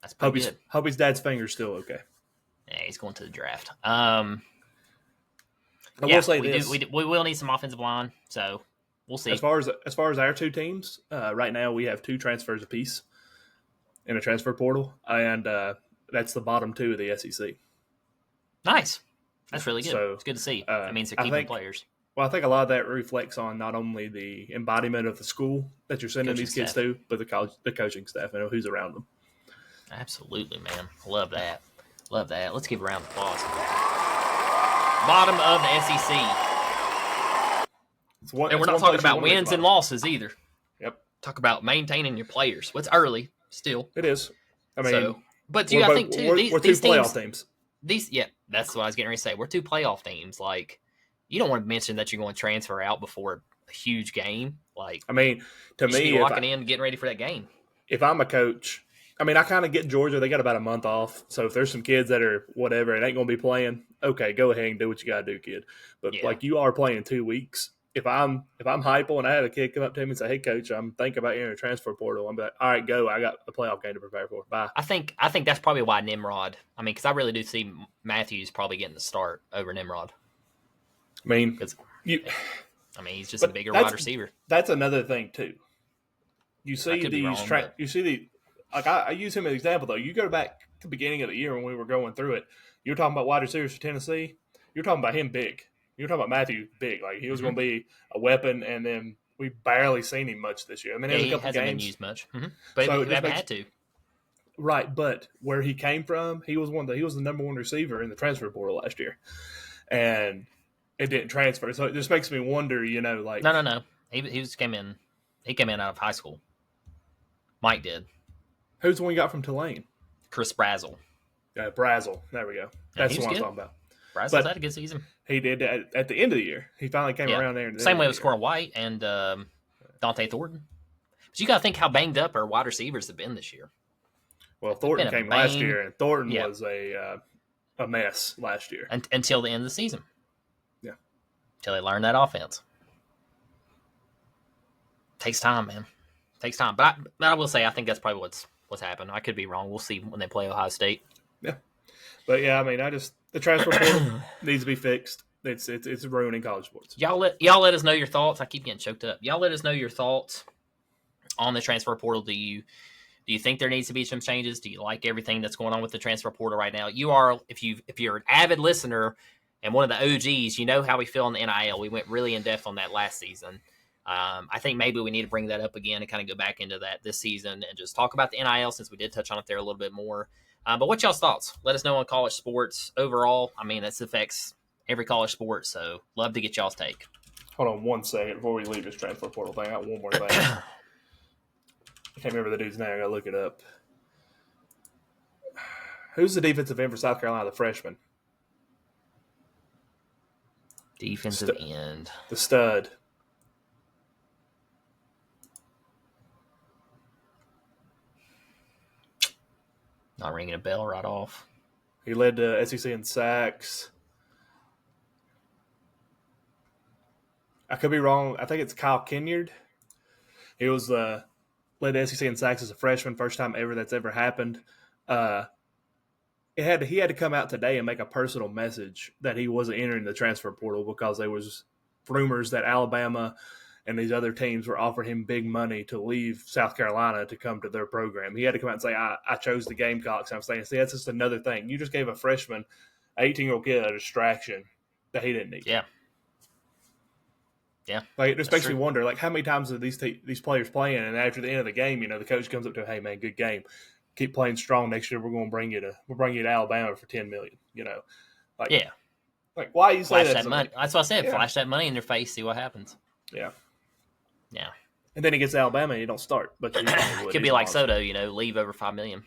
That's pretty good. Hope his dad's finger's still okay. Yeah, he's going to the draft. I will say this. We will need some offensive line, so we'll see. As far as our 2 teams, right now we have 2 transfers apiece in a transfer portal, and that's the bottom 2 of the SEC. Nice. That's really good. So, it's good to see. That means they're keeping players. Well, I think a lot of that reflects on not only the embodiment of the school that you're sending Coaching these kids staff. to, but the coaching staff and who's around them. Absolutely, man. Love that. Love that. Let's give a round of applause. Bottom of the SEC. And we're not talking about wins and losses either. Yep. Talk about maintaining your players. What's early still. It is. I mean, but do you think too? We're two playoff teams. That's what I was getting ready to say. We're two playoff teams. Like, you don't want to mention that you're going to transfer out before a huge game. Like, I mean, to me, locking in, getting ready for that game. If I'm a coach, I mean, I kind of get Georgia. They got about a month off, so if there's some kids that are whatever and ain't going to be playing, okay, go ahead and do what you got to do, kid. But like you are playing 2 weeks. If I'm Heupel and I had a kid come up to me and say, "Hey, coach, I'm thinking about entering a transfer portal," I'm like, "All right, go. I got a playoff game to prepare for. Bye." I think that's probably why Nimrod. I mean, because I really do see Matthews probably getting the start over Nimrod. I mean, he's just a bigger wide receiver. That's another thing too. You see I use him as an example though. You go back to the beginning of the year when we were going through it. You were talking about wide receivers for Tennessee. You're talking about him big. You're talking about Matthew big. Like he was going to be a weapon, and then we barely seen him much this year. I mean, he hasn't been used much, but so he haven't had to. Right, but where he came from, he was the number one receiver in the transfer portal last year, and it didn't transfer. So it just makes me wonder, like no. He came in out of high school. Mike did. Who's the one you got from Tulane? Chris Brazzell. Yeah, Brazzell. There we go. That's the one I'm talking about. Brazzell's had a good season. He did at the end of the year. He finally came around there. Same way with Squirrel White and Dante Thornton. But you got to think how banged up our wide receivers have been this year. Well, Thornton came last year, and Thornton was a mess last year. Until the end of the season. Yeah. Until they learn that offense. Takes time, man. Takes time. But I will say, I think that's probably what's happened. I could be wrong. We'll see when they play Ohio State. Yeah. But, yeah, I mean, the transfer portal needs to be fixed. It's ruining college sports. Y'all let us know your thoughts. I keep getting choked up. Y'all let us know your thoughts on the transfer portal. Do you think there needs to be some changes? Do you like everything that's going on with the transfer portal right now? If you're an avid listener and one of the OGs, you know how we feel on the NIL. We went really in depth on that last season. I think maybe we need to bring that up again and kind of go back into that this season and just talk about the NIL since we did touch on it there a little bit more. But what's y'all's thoughts? Let us know on college sports overall. I mean, this affects every college sport, so love to get y'all's take. Hold on 1 second before we leave this transfer portal thing. I got one more thing. I can't remember the dude's name. I got to look it up. Who's the defensive end for South Carolina, the freshman? Defensive end. The stud. Not ringing a bell right off. He led the SEC in sacks. I could be wrong. I think it's Kyle Kenyard. He was led the SEC in sacks as a freshman, first time ever that's ever happened. He had to come out today and make a personal message that he wasn't entering the transfer portal because there was rumors that Alabama and these other teams were offering him big money to leave South Carolina to come to their program. He had to come out and say, I chose the Gamecocks. I'm saying, see, that's just another thing. You just gave a freshman, 18-year-old kid a distraction that he didn't need. Yeah. Yeah. Like, it just makes me wonder, like, how many times are these players playing, and after the end of the game, the coach comes up to him, hey, man, good game. Keep playing strong next year. We'll bring you to Alabama for $10 million, Like, yeah. Like, why you say that money? That's what I said. Yeah. Flash that money in their face, see what happens. Yeah. Yeah. And then he gets to Alabama and you don't start. But it could be like Soto, leave over $5 million.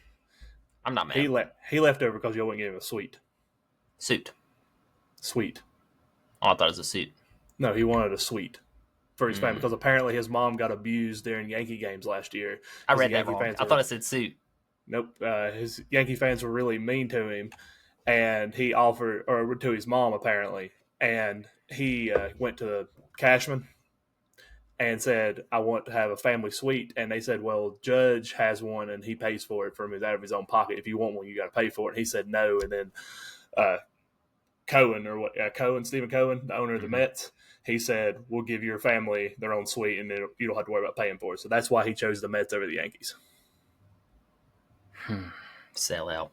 I'm not mad. He left over because y'all wouldn't give him a suite. Suit. Suite. Oh, I thought it was a suit. No, he wanted a suite for his family because apparently his mom got abused during Yankee games last year. I read that wrong. I thought it said suit. Nope. His Yankee fans were really mean to him, and he offered, or to his mom apparently, and he went to Cashman and said, I want to have a family suite. And they said, well, Judge has one and he pays for it out of his own pocket. If you want one, you got to pay for it. And he said no. And then Stephen Cohen, the owner of the Mets, he said, we'll give your family their own suite and you don't have to worry about paying for it. So that's why he chose the Mets over the Yankees. Sell out.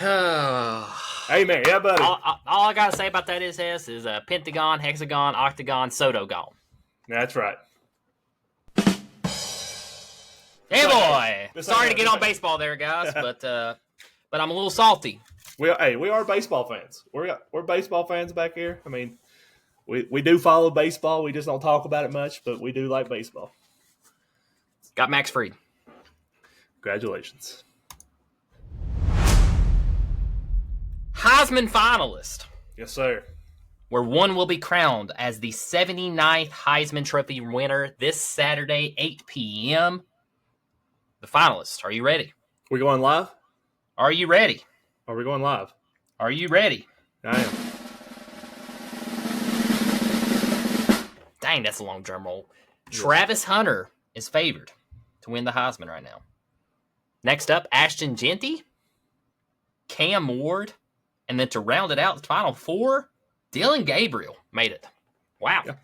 Hey, man. Yeah, buddy. All I gotta say about that is pentagon, hexagon, octagon, sotogon. That's right. Hey, boy. Sorry to get on baseball there, guys, but I'm a little salty. We are baseball fans. We're baseball fans back here. I mean, we do follow baseball. We just don't talk about it much, but we do like baseball. Got Max Fried. Congratulations. Heisman finalist. Yes, sir. Where one will be crowned as the 79th Heisman Trophy winner this Saturday, 8 p.m. The finalists. Are you ready? We going live? Are you ready? Are we going live? Are you ready? I am. Dang, that's a long drum roll. Yes. Travis Hunter is favored to win the Heisman right now. Next up, Ashton Jeanty, Cam Ward, and then to round it out, the final four, Dillon Gabriel made it. Wow. Yeah.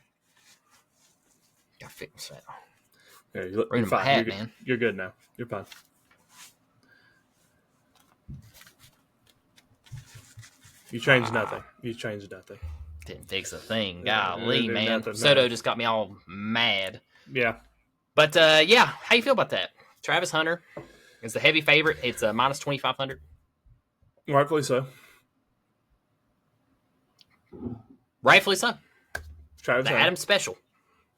Got fixed that. Yeah, you're fine. Hat, man. You're good now. You're fine. You changed nothing. You changed nothing. Didn't fix a thing. Golly, man. Nothing, Soto just got me all mad. Yeah. But, yeah, how you feel about that? Travis Hunter is the heavy favorite. It's minus 2,500. Rightfully so. Rightfully so. Travis Hunter. Adam special.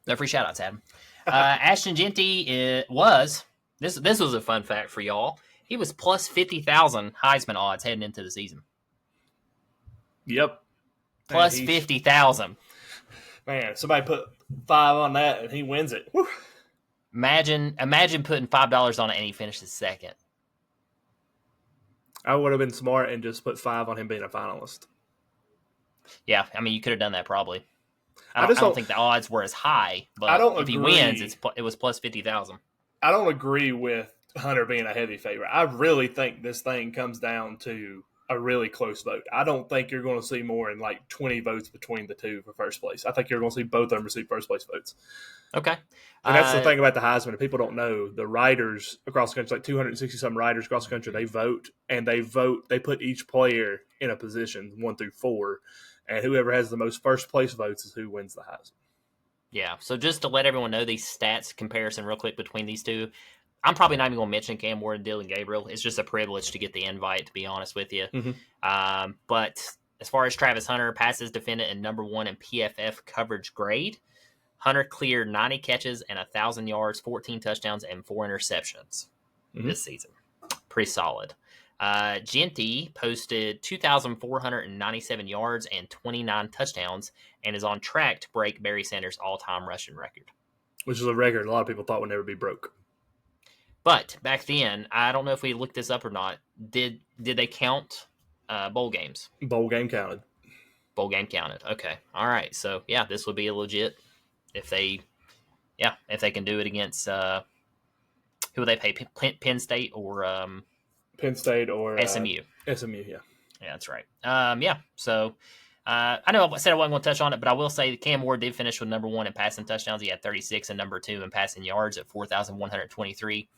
No free shout-outs, Adam. Ashton Jeanty was, this was a fun fact for y'all, he was plus 50,000 Heisman odds heading into the season. Yep. Plus 50,000. Man, somebody put 5 on that and he wins it. Whew. Imagine putting $5 on it and he finishes second. I would have been smart and just put 5 on him being a finalist. Yeah, I mean, you could have done that probably. I don't think the odds were as high, but if he wins, it was plus 50,000. I don't agree with Hunter being a heavy favorite. I really think this thing comes down to a really close vote. I don't think you're going to see more than like 20 votes between the two for first place. I think you're going to see both of them receive first place votes. Okay. And that's the thing about the Heisman. If people don't know, the writers across the country, like 260-some writers across the country, they vote, and they put each player in a position 1 through 4, and whoever has the most first place votes is who wins the Heisman. Yeah, so just to let everyone know these stats comparison real quick between these two, I'm probably not even going to mention Cam Ward and Dillon Gabriel. It's just a privilege to get the invite, to be honest with you. Mm-hmm. But as far as Travis Hunter, passes defended and number 1 in PFF coverage grade, Hunter cleared 90 catches and 1,000 yards, 14 touchdowns, and 4 interceptions this season. Pretty solid. Jeanty posted 2,497 yards and 29 touchdowns and is on track to break Barry Sanders' all-time rushing record. Which is a record a lot of people thought would never be broke. But back then, I don't know if we looked this up or not, did they count bowl games? Bowl game counted. Bowl game counted. Okay. All right. So, yeah, this would be a legit if they can do it against who would they pay? Penn State or Penn State or SMU. SMU, yeah. Yeah, that's right. So I know I said I wasn't going to touch on it, but I will say Cam Ward did finish with number 1 in passing touchdowns. He had 36 and number 2 in passing yards at 4,123.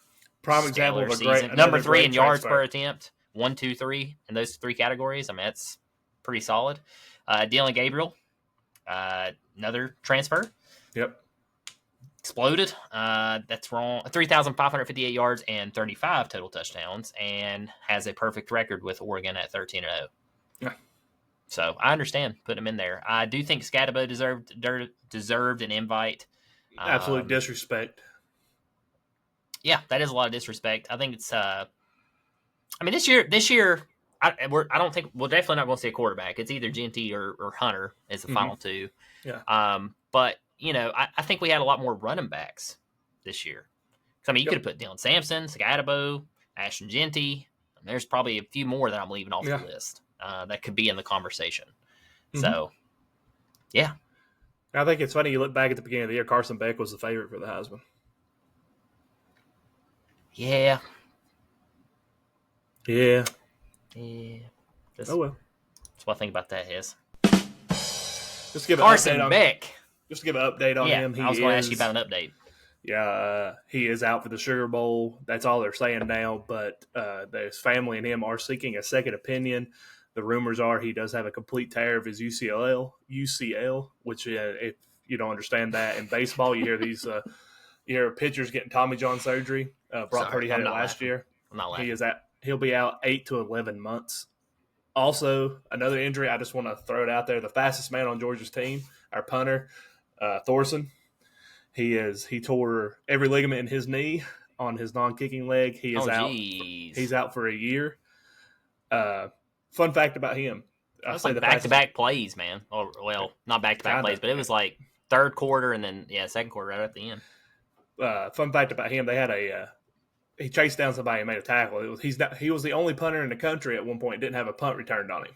Prime example of a great number 3 in yards per attempt. 1, 2, 3 in those 3 categories. I mean, that's pretty solid. Dillon Gabriel, another transfer. Yep. Exploded. That's wrong. 3,558 yards and 35 total touchdowns, and has a perfect record with Oregon at 13-0. Yeah. So I understand putting him in there. I do think Scatabo deserved an invite. Absolute disrespect. Yeah, that is a lot of disrespect. I think it's. This year, I don't think we're definitely not going to see a quarterback. It's either Jeanty or Hunter as the final two. Yeah. But I think we had a lot more running backs this year. I mean, you could have put Dylan Sampson, Scatabo, Ashton Jeanty. There's probably a few more that I'm leaving off the list that could be in the conversation. Mm-hmm. So, yeah. I think it's funny. You look back at the beginning of the year, Carson Beck was the favorite for the Heisman. Yeah. Yeah. Oh, well. That's what I think about that is. Just give Carson Beck. Just to give an update on him. I was going to ask you about an update. Yeah, he is out for the Sugar Bowl. That's all they're saying now. But his family and him are seeking a second opinion. The rumors are he does have a complete tear of his UCL, which if you don't understand that in baseball, you hear these, you hear pitchers getting Tommy John surgery. Brock Sorry, Purdy had I'm it not last laughing. year. I'm not laughing. He'll be out 8 to 11 months. Also, another injury. I just want to throw it out there. The fastest man on Georgia's team, our punter, Thorson. He tore every ligament in his knee on his non-kicking leg. He is out. Geez. He's out for a year. Fun fact about him. That was like back-to-back plays, man. Or, well, not back-to-back plays, but it was like third quarter and then, second quarter right at the end. Fun fact about him, they had he chased down somebody and made a tackle. He was the only punter in the country at one point didn't have a punt returned on him.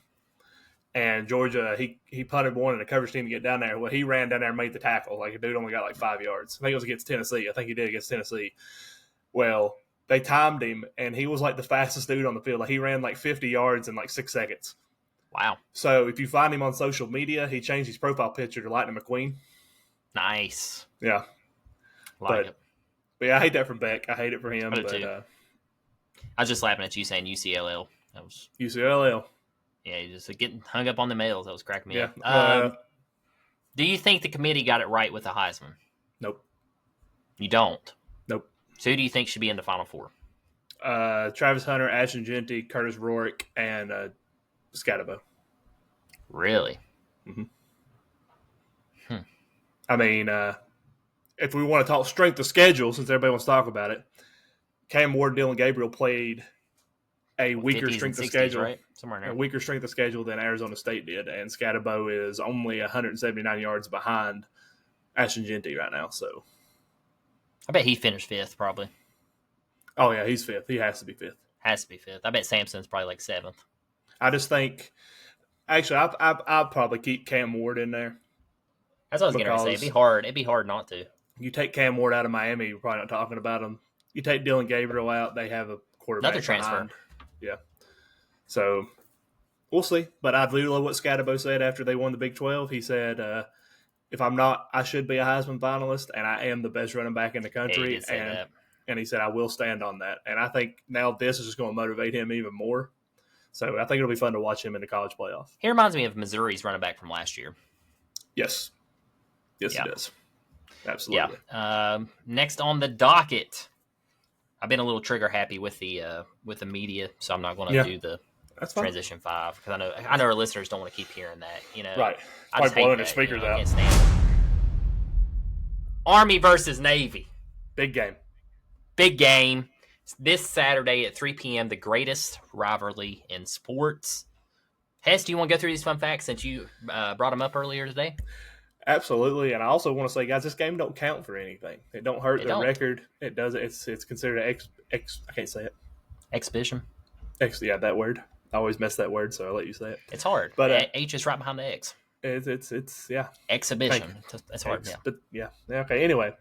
And Georgia, he punted one and the coverage team to get down there. Well, he ran down there and made the tackle. Like, a dude only got like 5 yards. I think it was against Tennessee. I think he did against Tennessee. Well, they timed him, and he was like the fastest dude on the field. Like, he ran like 50 yards in like 6 seconds. Wow. So if you find him on social media, he changed his profile picture to Lightning McQueen. Nice. Yeah. But yeah, I hate that for Beck. I hate it for him. I do too. I was just laughing at you saying UCLL. That was UCLL. Yeah, you just getting hung up on the mails. That was cracking me up. Do you think the committee got it right with the Heisman? Nope. You don't? Nope. So who do you think should be in the Final Four? Travis Hunter, Ashton Jeanty, Curtis Rourke, and Scatterbo. Really? Mm-hmm. I mean, if we want to talk strength of schedule, since everybody wants to talk about it, Cam Ward, Dylan Gabriel played a weaker strength of schedule, right? Somewhere in there. A weaker strength of schedule than Arizona State did, and Scatterbo is only 179 yards behind Ashton Jeanty right now. So, I bet he finished fifth, probably. Oh yeah, he's fifth. He has to be fifth. Has to be fifth. I bet Sampson's probably like seventh. I just think, actually, I'll probably keep Cam Ward in there. That's what I was going to say. It'd be hard not to. You take Cam Ward out of Miami, you're probably not talking about him. You take Dylan Gabriel out, they have a quarterback. Another transfer. Behind. Yeah. So we'll see. But I do love what Scatterbo said after they won the Big 12. He said, if I'm not, I should be a Heisman finalist, and I am the best running back in the country. Yeah, he did say that. And he said, I will stand on that. And I think now this is just going to motivate him even more. So I think it'll be fun to watch him in the college playoff. He reminds me of Missouri's running back from last year. Yes. Yes, yeah. It does. Absolutely. Yeah. Next on the docket, I've been a little trigger happy with the media, so I'm not going to do the transition 5 because I know our listeners don't want to keep hearing that. Right. I just blowing their speakers out. I can't stand it. Army versus Navy. Big game. Big game. This Saturday at 3 p.m., the greatest rivalry in sports. Hess, do you want to go through these fun facts since you brought them up earlier today? Absolutely, and I also want to say, guys, this game don't count for anything. It don't hurt the record. It doesn't. It's considered an I can't say it. Exhibition. Yeah, that word. I always mess that word, so I'll let you say it. It's hard, but H is right behind the X. It's yeah. Exhibition. That's hard. Yeah. But yeah. Okay. Anyway,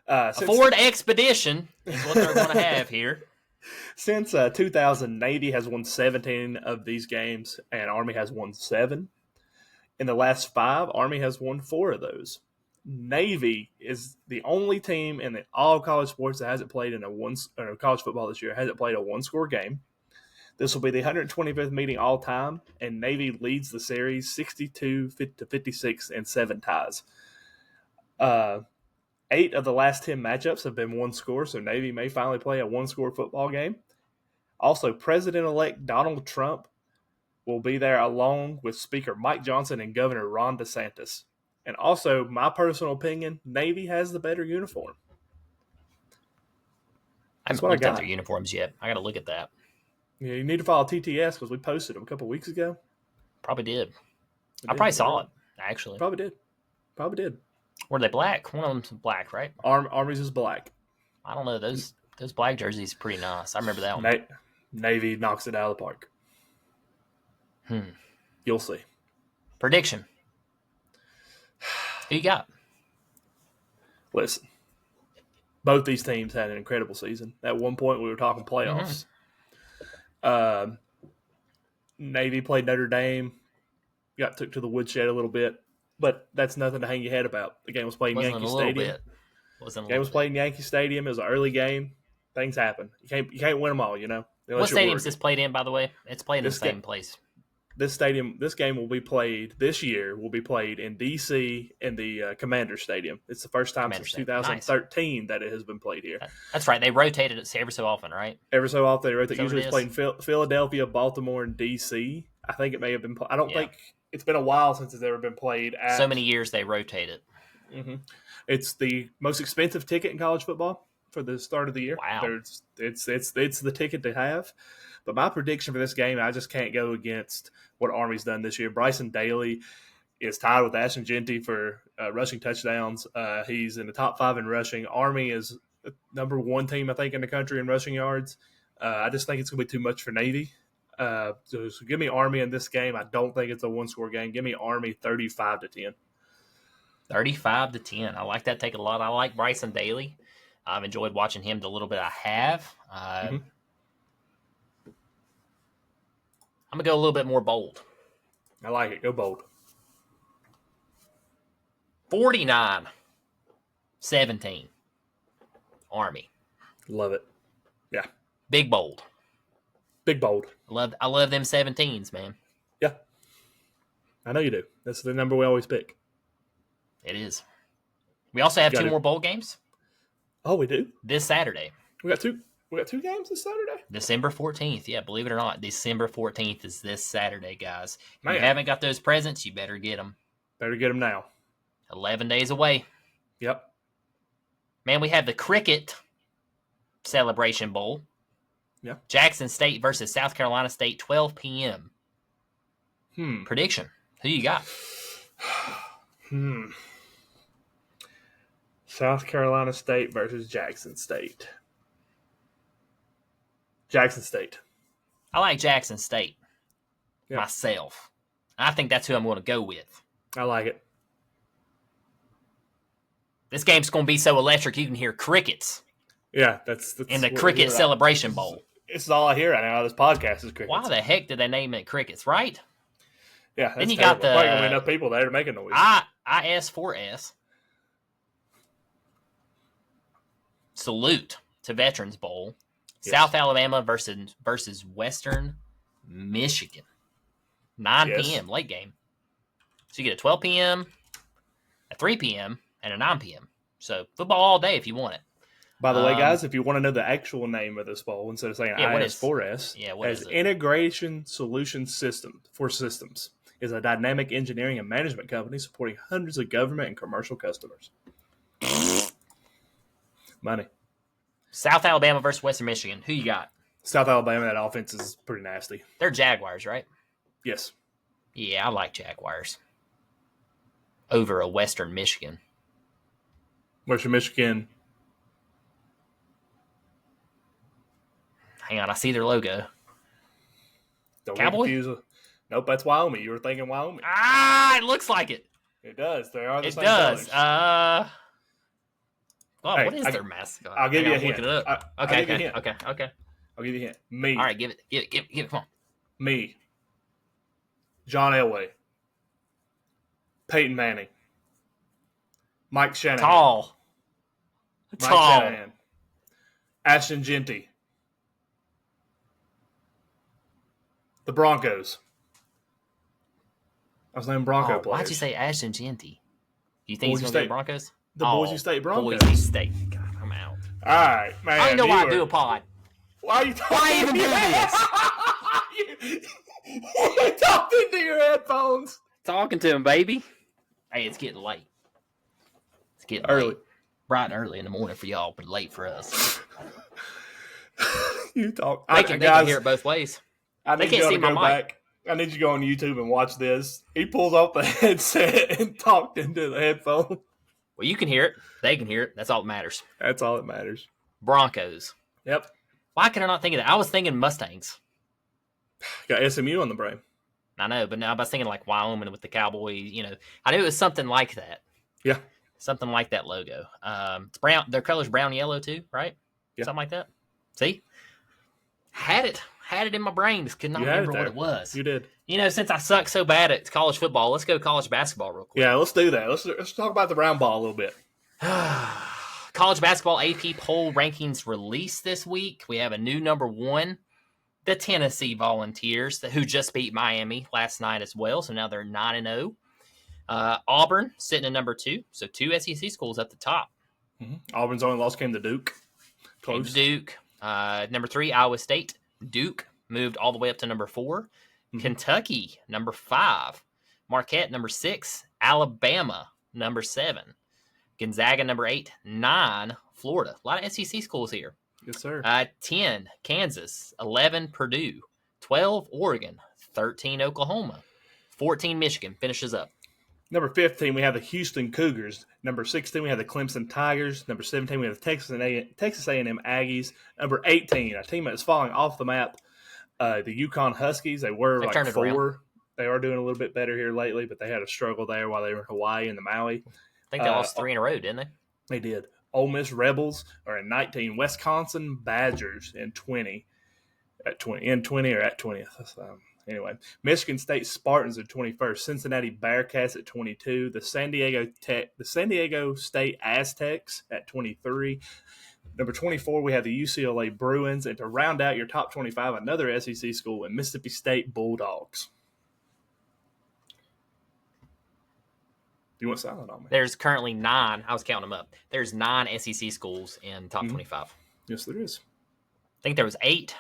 a Ford Expedition is what they're going to have here. Since 2000, Navy has won 17 of these games, and Army has won 7. In the last 5, Army has won 4 of those. Navy is the only team in all college sports that hasn't played in college football this year, hasn't played a one-score game. This will be the 125th meeting all time, and Navy leads the series 62-56 and 7 ties. 8 of the last 10 matchups have been one score, so Navy may finally play a one-score football game. Also, President-elect Donald Trump will be there along with Speaker Mike Johnson and Governor Ron DeSantis. And also, my personal opinion, Navy has the better uniform. I haven't looked at their uniforms yet. I got to look at that. Yeah, you need to follow TTS because we posted them a couple weeks ago. Probably did. I probably saw it, actually. Probably did. Were they black? One of them's black, right? Army's is black. I don't know. Those black jerseys are pretty nice. I remember that one. Navy knocks it out of the park. You'll see. Prediction. Who you got? Listen, both these teams had an incredible season. At one point, we were talking playoffs. Mm-hmm. Navy played Notre Dame, got took to the woodshed a little bit, but that's nothing to hang your head about. The game was played in Yankee Stadium. Wasn't a Game was little played in Yankee Stadium. It was an early game. Things happen. You can't win them all, bit. unless What you're stadium is worried. this played in, by the way? It's played in the This same game- place. This game will be played this year. Will be played in D.C. in the Commander Stadium. It's the first time Commander since Stadium. 2013 that it has been played here. That's right. They rotated it every so often, right? Every so often, they rotate. So it Usually, it's is. played in Philadelphia, Baltimore, and D.C. I think it may have been. I don't Yeah. think it's been a while since it's ever been played. At, So many years they rotate it. Mm-hmm. It's the most expensive ticket in college football for the start of the year. Wow. It's the ticket to have. But my prediction for this game, I just can't go against what Army's done this year. Bryson Daly is tied with Ashton Jeanty for rushing touchdowns. He's in the top 5 in rushing. Army is the number 1 team, I think, in the country in rushing yards. I just think it's going to be too much for Navy. So give me Army in this game. I don't think it's a one-score game. Give me Army 35-10. 35-10. I like that take a lot. I like Bryson Daly. I've enjoyed watching him the little bit I have. I'm going to go a little bit more bold. I like it. Go bold. 49-17. Army. Love it. Yeah. Big bold. Big bold. I love them 17s, man. Yeah. I know you do. That's the number we always pick. It is. We also have Got 2 it. more bowl games Oh, we do? this Saturday. We got two games this Saturday? December 14th. Yeah, believe it or not, December 14th is this Saturday, guys. If you Man. haven't got those presents, you better get them. Better get them now. 11 days away. Yep. Man, we have the Cricket Celebration Bowl. Yeah. Jackson State versus South Carolina State, 12 p.m. Prediction. Who you got? South Carolina State versus Jackson State. Jackson State. I like Jackson State Yeah. myself. I think that's who I'm going to go with. I like it. This game's going to be so electric you can hear crickets Yeah, that's in the what we Cricket hear. Celebration Bowl. This is all I hear right now. This podcast is crickets. Why the heck did they name it crickets, right? Yeah, that's Then you terrible. got the- Probably gonna be enough people there to make a noise. IS4S. Salute to Veterans Bowl. Yes. South Alabama versus Western Michigan. 9 Yes. p.m. late game. So you get a 12 p.m., a 3 p.m., and a 9 p.m. So football all day if you want it. By the way, guys, if you want to know the actual name of this bowl, instead of saying Yeah, what is- IS4S, what as is it? Integration Solution System for Systems is a dynamic engineering and management company supporting hundreds of government and commercial customers. Money. South Alabama versus Western Michigan. Who you got? South Alabama, that offense is pretty nasty. They're Jaguars, right? Yes. Yeah, I like Jaguars over a Western Michigan. Western Michigan. Hang on, I see their logo. Don't Cowboy? get confused. Nope, that's Wyoming. You were thinking Wyoming. It looks like it. It does. They are the It same does. colors. Hey, What is their mascot? I'll give Hang you on, a look hint. it up. I'll Okay. give you a hint. Okay. I'll give you a hint. Me. All right, give it. Come on. Me. John Elway. Peyton Manning. Mike Shanahan. Tall. Mike Shanahan. Ashton Jeanty. The Broncos. I was naming Bronco players. Why'd you say Ashton Jeanty? Do you think he's Boise going to go State. to Broncos? The Boise State Broncos. Boise State. God, I'm out. All right, man. I don't know why I you do are- a pod. Why are you talking? Why even do this? You talked into your headphones. Talking to him, baby. Hey, it's getting late. It's getting Early. late. Bright and early in the morning for y'all, but late for us. You talk. They can guys, hear it both ways. I they need can't y'all see to my go mic. back. I need you to go on YouTube and watch this. He pulls off the headset and talked into the headphone. Well, you can hear it. They can hear it. That's all that matters. That's all that matters. Broncos. Yep. Why can I not think of that? I was thinking Mustangs. Got SMU on the brain. I know, but now I was thinking like Wyoming with the Cowboys. You know, I knew it was something like that. Yeah. Something like that logo. It's brown. Their color's brown yellow too, right? Yeah. Something like that. See, had it in my brain. Just could not You had it remember what there. it was. You did. You know, since I suck so bad at college football, let's go college basketball real quick. Yeah, let's do that. Let's talk about the round ball a little bit. college basketball AP poll rankings released this week. We have a new number 1, the Tennessee Volunteers, who just beat Miami last night as well. So now they're 9-0. Auburn sitting at number 2. So 2 SEC schools at the top. Mm-hmm. Auburn's only loss came to Duke. Came to Duke. Number 3, Iowa State. Duke moved all the way up to number 4. Mm-hmm. Kentucky, number 5. Marquette, number 6. Alabama, number 7. Gonzaga, number 8. 9, Florida. A lot of SEC schools here. Yes, sir. 10, Kansas. 11, Purdue. 12, Oregon. 13, Oklahoma. 14, Michigan. Finishes up. Number 15, we have the Houston Cougars. Number 16, we have the Clemson Tigers. Number 17, we have the Texas A&M Aggies. Number 18, a team that's falling off the map, the UConn Huskies. They were like 4. They are doing a little bit better here lately, but they had a struggle there while they were in Hawaii and the Maui. I think they lost 3 in a row, didn't they? They did. Ole Miss Rebels are in 19. Wisconsin Badgers in 20. At 20 or at 20th. Anyway, Michigan State Spartans are 21st. Cincinnati Bearcats at 22. The San Diego State Aztecs at 23. Number 24, we have the UCLA Bruins. And to round out your top 25, another SEC school in Mississippi State Bulldogs. You went silent on me. There's currently 9. I was counting them up. There's 9 SEC schools in top 25. Yes, there is. I think there was 8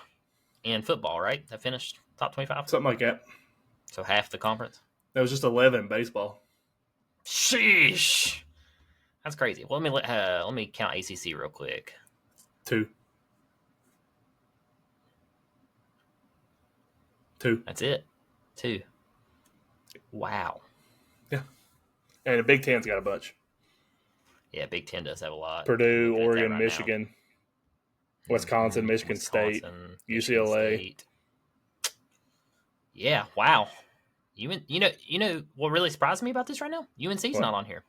in football, right? That finished top 25? Something like that. So half the conference? That was just 11 in baseball. Sheesh. That's crazy. Well, let me count ACC real quick. 2. That's it. 2. Wow. Yeah. And the Big Ten's got a bunch. Yeah, Big Ten does have a lot. Purdue, Oregon, Michigan, Wisconsin, Michigan State, UCLA. State. Yeah, wow. You know what really surprised me about this right now? UNC's not on here.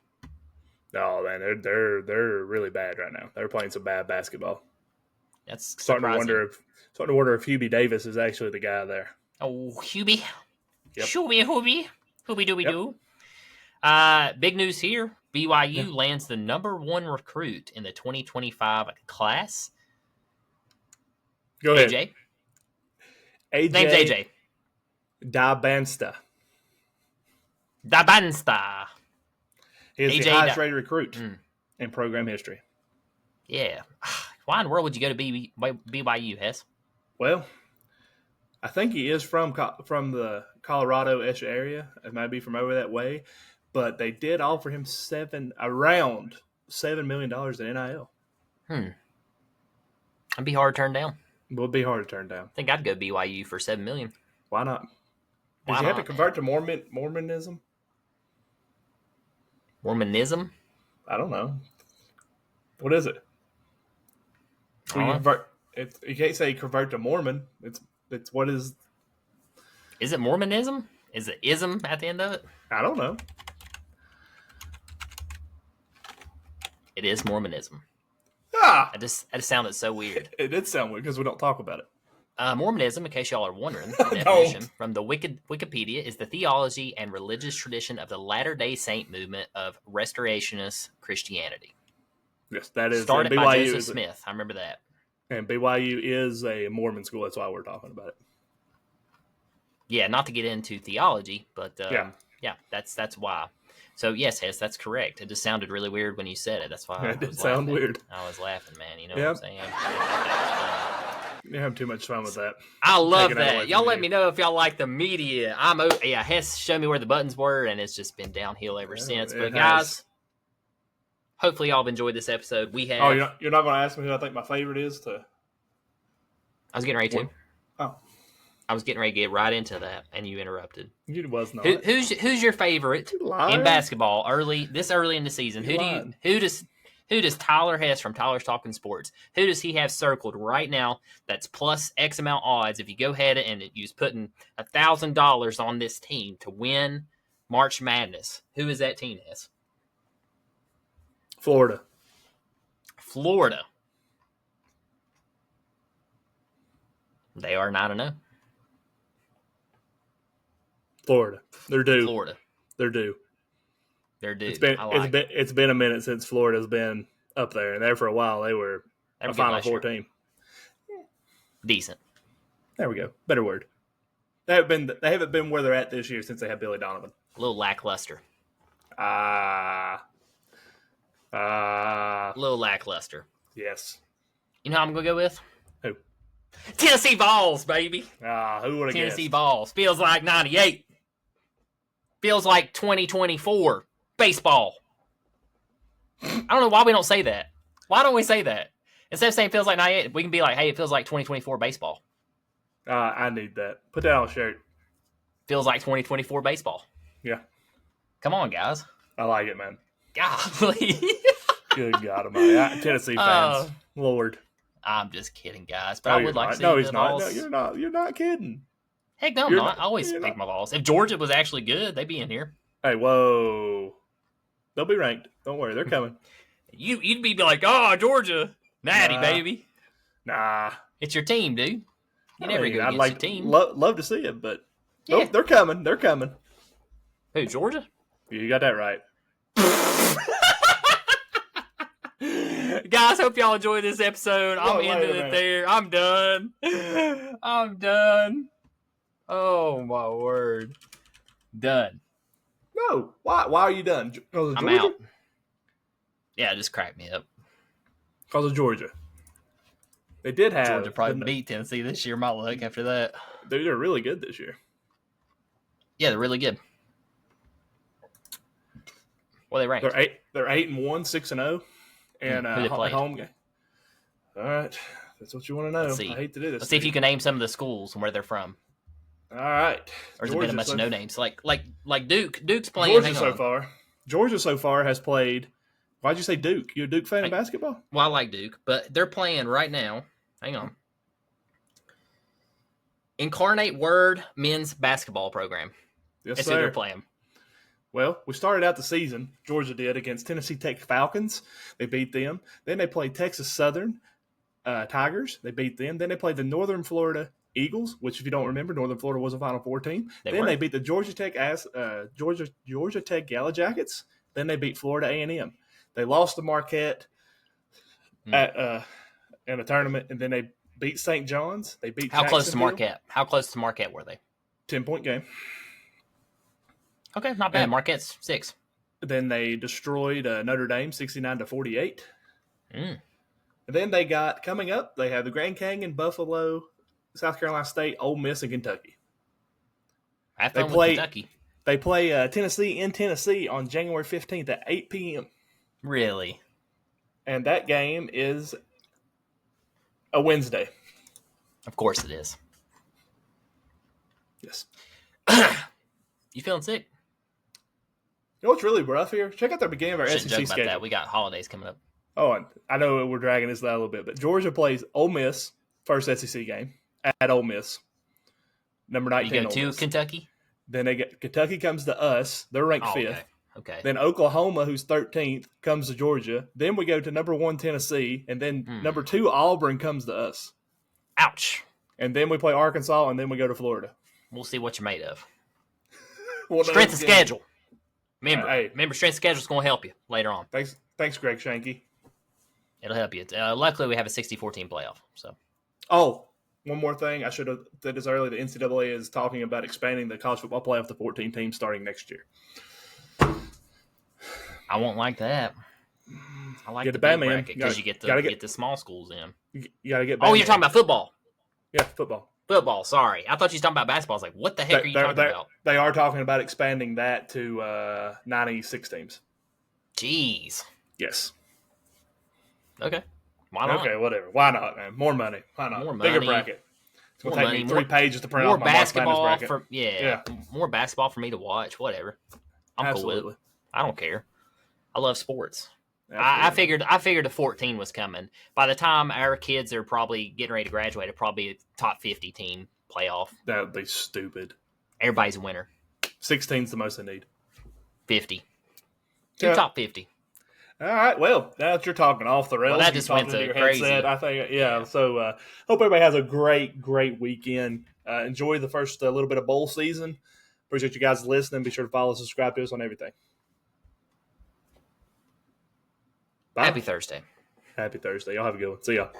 No, man, they're really bad right now. They're playing some bad basketball. That's starting to wonder if Hubie Davis is actually the guy there. Oh, Hubie. Yep. Hubie dooby doo. Big news here. BYU lands the number 1 recruit in the 2025 class. Go ahead. AJ. Name's AJ. Dabansta. He is the highest rated recruit in program history. Yeah. Why in the world would you go to BYU, Hess? Well, I think he is from the Colorado-ish area. It might be from over that way. But they did offer him around $7 million in NIL. That'd be hard to turn down. It would be hard to turn down. I think I'd go BYU for $7 million. Why not? Did you have to convert to Mormonism? Mormonism? I don't know. What is it? You can't say convert to Mormon. It's what is? Is it Mormonism? Is it ism at the end of it? I don't know. It is Mormonism. Ah! I just sounded so weird. It did sound weird because we don't talk about it. Mormonism, in case y'all are wondering, the definition from the Wikipedia is the theology and religious tradition of the Latter-day Saint movement of Restorationist Christianity. Yes, that is. Started by Joseph Smith. I remember that. And BYU is a Mormon school. That's why we're talking about it. Yeah, not to get into theology, but yeah, that's why. So yes, Hess, that's correct. It just sounded really weird when you said it. That's why it did sound weird. I was laughing, man. You know what I'm saying? You're having too much fun with that. I love that. Y'all let me know if y'all like the media. Hess showed me where the buttons were, and it's just been downhill ever since. But guys, hopefully y'all have enjoyed this episode. We have. Oh, you're not going to ask me who I think my favorite is? I was getting ready to. Oh. I was getting ready to get right into that, and you interrupted. You was not. Who's your favorite in basketball early in the season? Who does Tyler Hess from Tyler's Talking Sports? Who does he have circled right now? That's plus X amount odds. If you go ahead and use putting $1,000 on this team to win March Madness, who is that team, Hess? Florida. They are 9-0. Florida. They're due. They're due. It's been a minute since Florida's been up there, and there for a while they were They were a good Final last Four year. team. Decent. There we go. Better word. They haven't been where they're at this year since they had Billy Donovan. A little lackluster. Ah, A little lackluster. yes. You know how I'm going to go with? Who? Tennessee Vols, baby. Who would have guessed? Tennessee Vols. Feels like 98. Feels like 2024. Baseball. I don't know why we don't say that. Why don't we say that? Instead of saying feels like 98, we can be like, hey, it feels like 2024 baseball. I need that. Put that on a shirt. Feels like 2024 baseball. Yeah. Come on, guys. I like it, man. Golly. Good God Almighty. Tennessee fans. Lord. I'm just kidding, guys. But I would like to see No, the he's not. Vols. No, you're not. You're not kidding. Heck no, I'm not. I always pick my Vols. If Georgia was actually good, they'd be in here. Hey, whoa. They'll be ranked. Don't worry. They're coming. You'd be like, oh, Georgia. Natty, baby. Nah. It's your team, dude. You never go against your team. Love to see it, but they're coming. They're coming. Who, Georgia? You got that right. Guys, hope y'all enjoyed this episode. I'm ending it there. I'm done. I'm done. Oh, my word. Done. No. Why are you done? Because of I'm Georgia? out. Yeah, just crack me up. Because of Georgia. They did have... Georgia probably beat Tennessee this year. My luck after that. They're really good this year. Yeah, they're really good. What are they ranked? They're 8-1, 6-0. And who they played? home game. All right. That's what you want to know. Let's see. I hate to do this. Let's see if you can name some of the schools and where they're from. All right. Or has it been a bunch of no names? Like Duke. Duke's playing. Georgia so far. Georgia so far has played. Why'd you say Duke? You a Duke fan of basketball? Well, I like Duke, but they're playing right now. Hang on. Incarnate Word men's basketball program. Yes, That's sir. who they're playing. Well, we started out the season, Georgia did, against Tennessee Tech Falcons. They beat them. Then they played Texas Southern Tigers. They beat them. Then they played the Northern Florida Eagles, which, if you don't remember, Northern Florida was a Final Four team. They beat the Georgia Tech Gala Jackets. Then they beat Florida A&M. They lost to Marquette in a tournament, and then they beat St. John's. They beat How close to Marquette? How close to Marquette were they? 10-point game. Okay, not bad. Marquette's 6. Then they destroyed Notre Dame 69-48. And then they got, coming up, they have the Grand Canyon, Buffalo, South Carolina State, Ole Miss, and Kentucky. Have fun with Kentucky. They play Tennessee in Tennessee on January 15th at 8 p.m. Really? And that game is a Wednesday. Of course it is. Yes. You feeling sick? You know what's really rough here? Check out the beginning of our Shouldn't SEC joke about schedule. that. We got holidays coming up. Oh, and I know we're dragging this out a little bit, but Georgia plays Ole Miss, first SEC game, at Ole Miss. Number 19. You go to Kentucky? Then Kentucky comes to us. They're ranked 5th. Okay. Then Oklahoma, who's 13th, comes to Georgia. Then we go to number 1 Tennessee, and then number 2 Auburn comes to us. Ouch. And then we play Arkansas, and then we go to Florida. We'll see what you're made of. Well, strength of schedule. Remember, strength of schedule is going to help you later on. Thanks, Greg Shanky. It'll help you. Luckily, we have a 60-14 playoff. So. Oh, one more thing. I should have said this earlier. The NCAA is talking about expanding the college football playoff to 14 teams starting next year. I won't like that. I like the big Batman bracket because you get the small schools in. You got to get. Oh, you're talking about football? Yeah, football. Football. Sorry, I thought you were talking about basketball. I was like, what the heck are you talking about? They are talking about expanding that to 96 teams. Jeez. Yes. Okay. Why not? Okay, whatever. Why not, man? More money. Why not? More money. Bigger bracket. It's going to take me 3 pages to print off my basketball March Madness bracket. More basketball for me to watch. Whatever. I'm cool with it. I don't care. I love sports. I figured the 14 was coming. By the time our kids are probably getting ready to graduate, it'll probably be a top 50 team playoff. That would be stupid. Everybody's a winner. 16's the most they need. 50. Top 50. All right. Well, now that you're talking off the rails, well, that just went to crazy. Headset, I think, yeah. So, hope everybody has a great weekend. Enjoy the first little bit of bowl season. Appreciate you guys listening. Be sure to follow, subscribe to us on everything. Bye. Happy Thursday. Happy Thursday. Y'all have a good one. See y'all.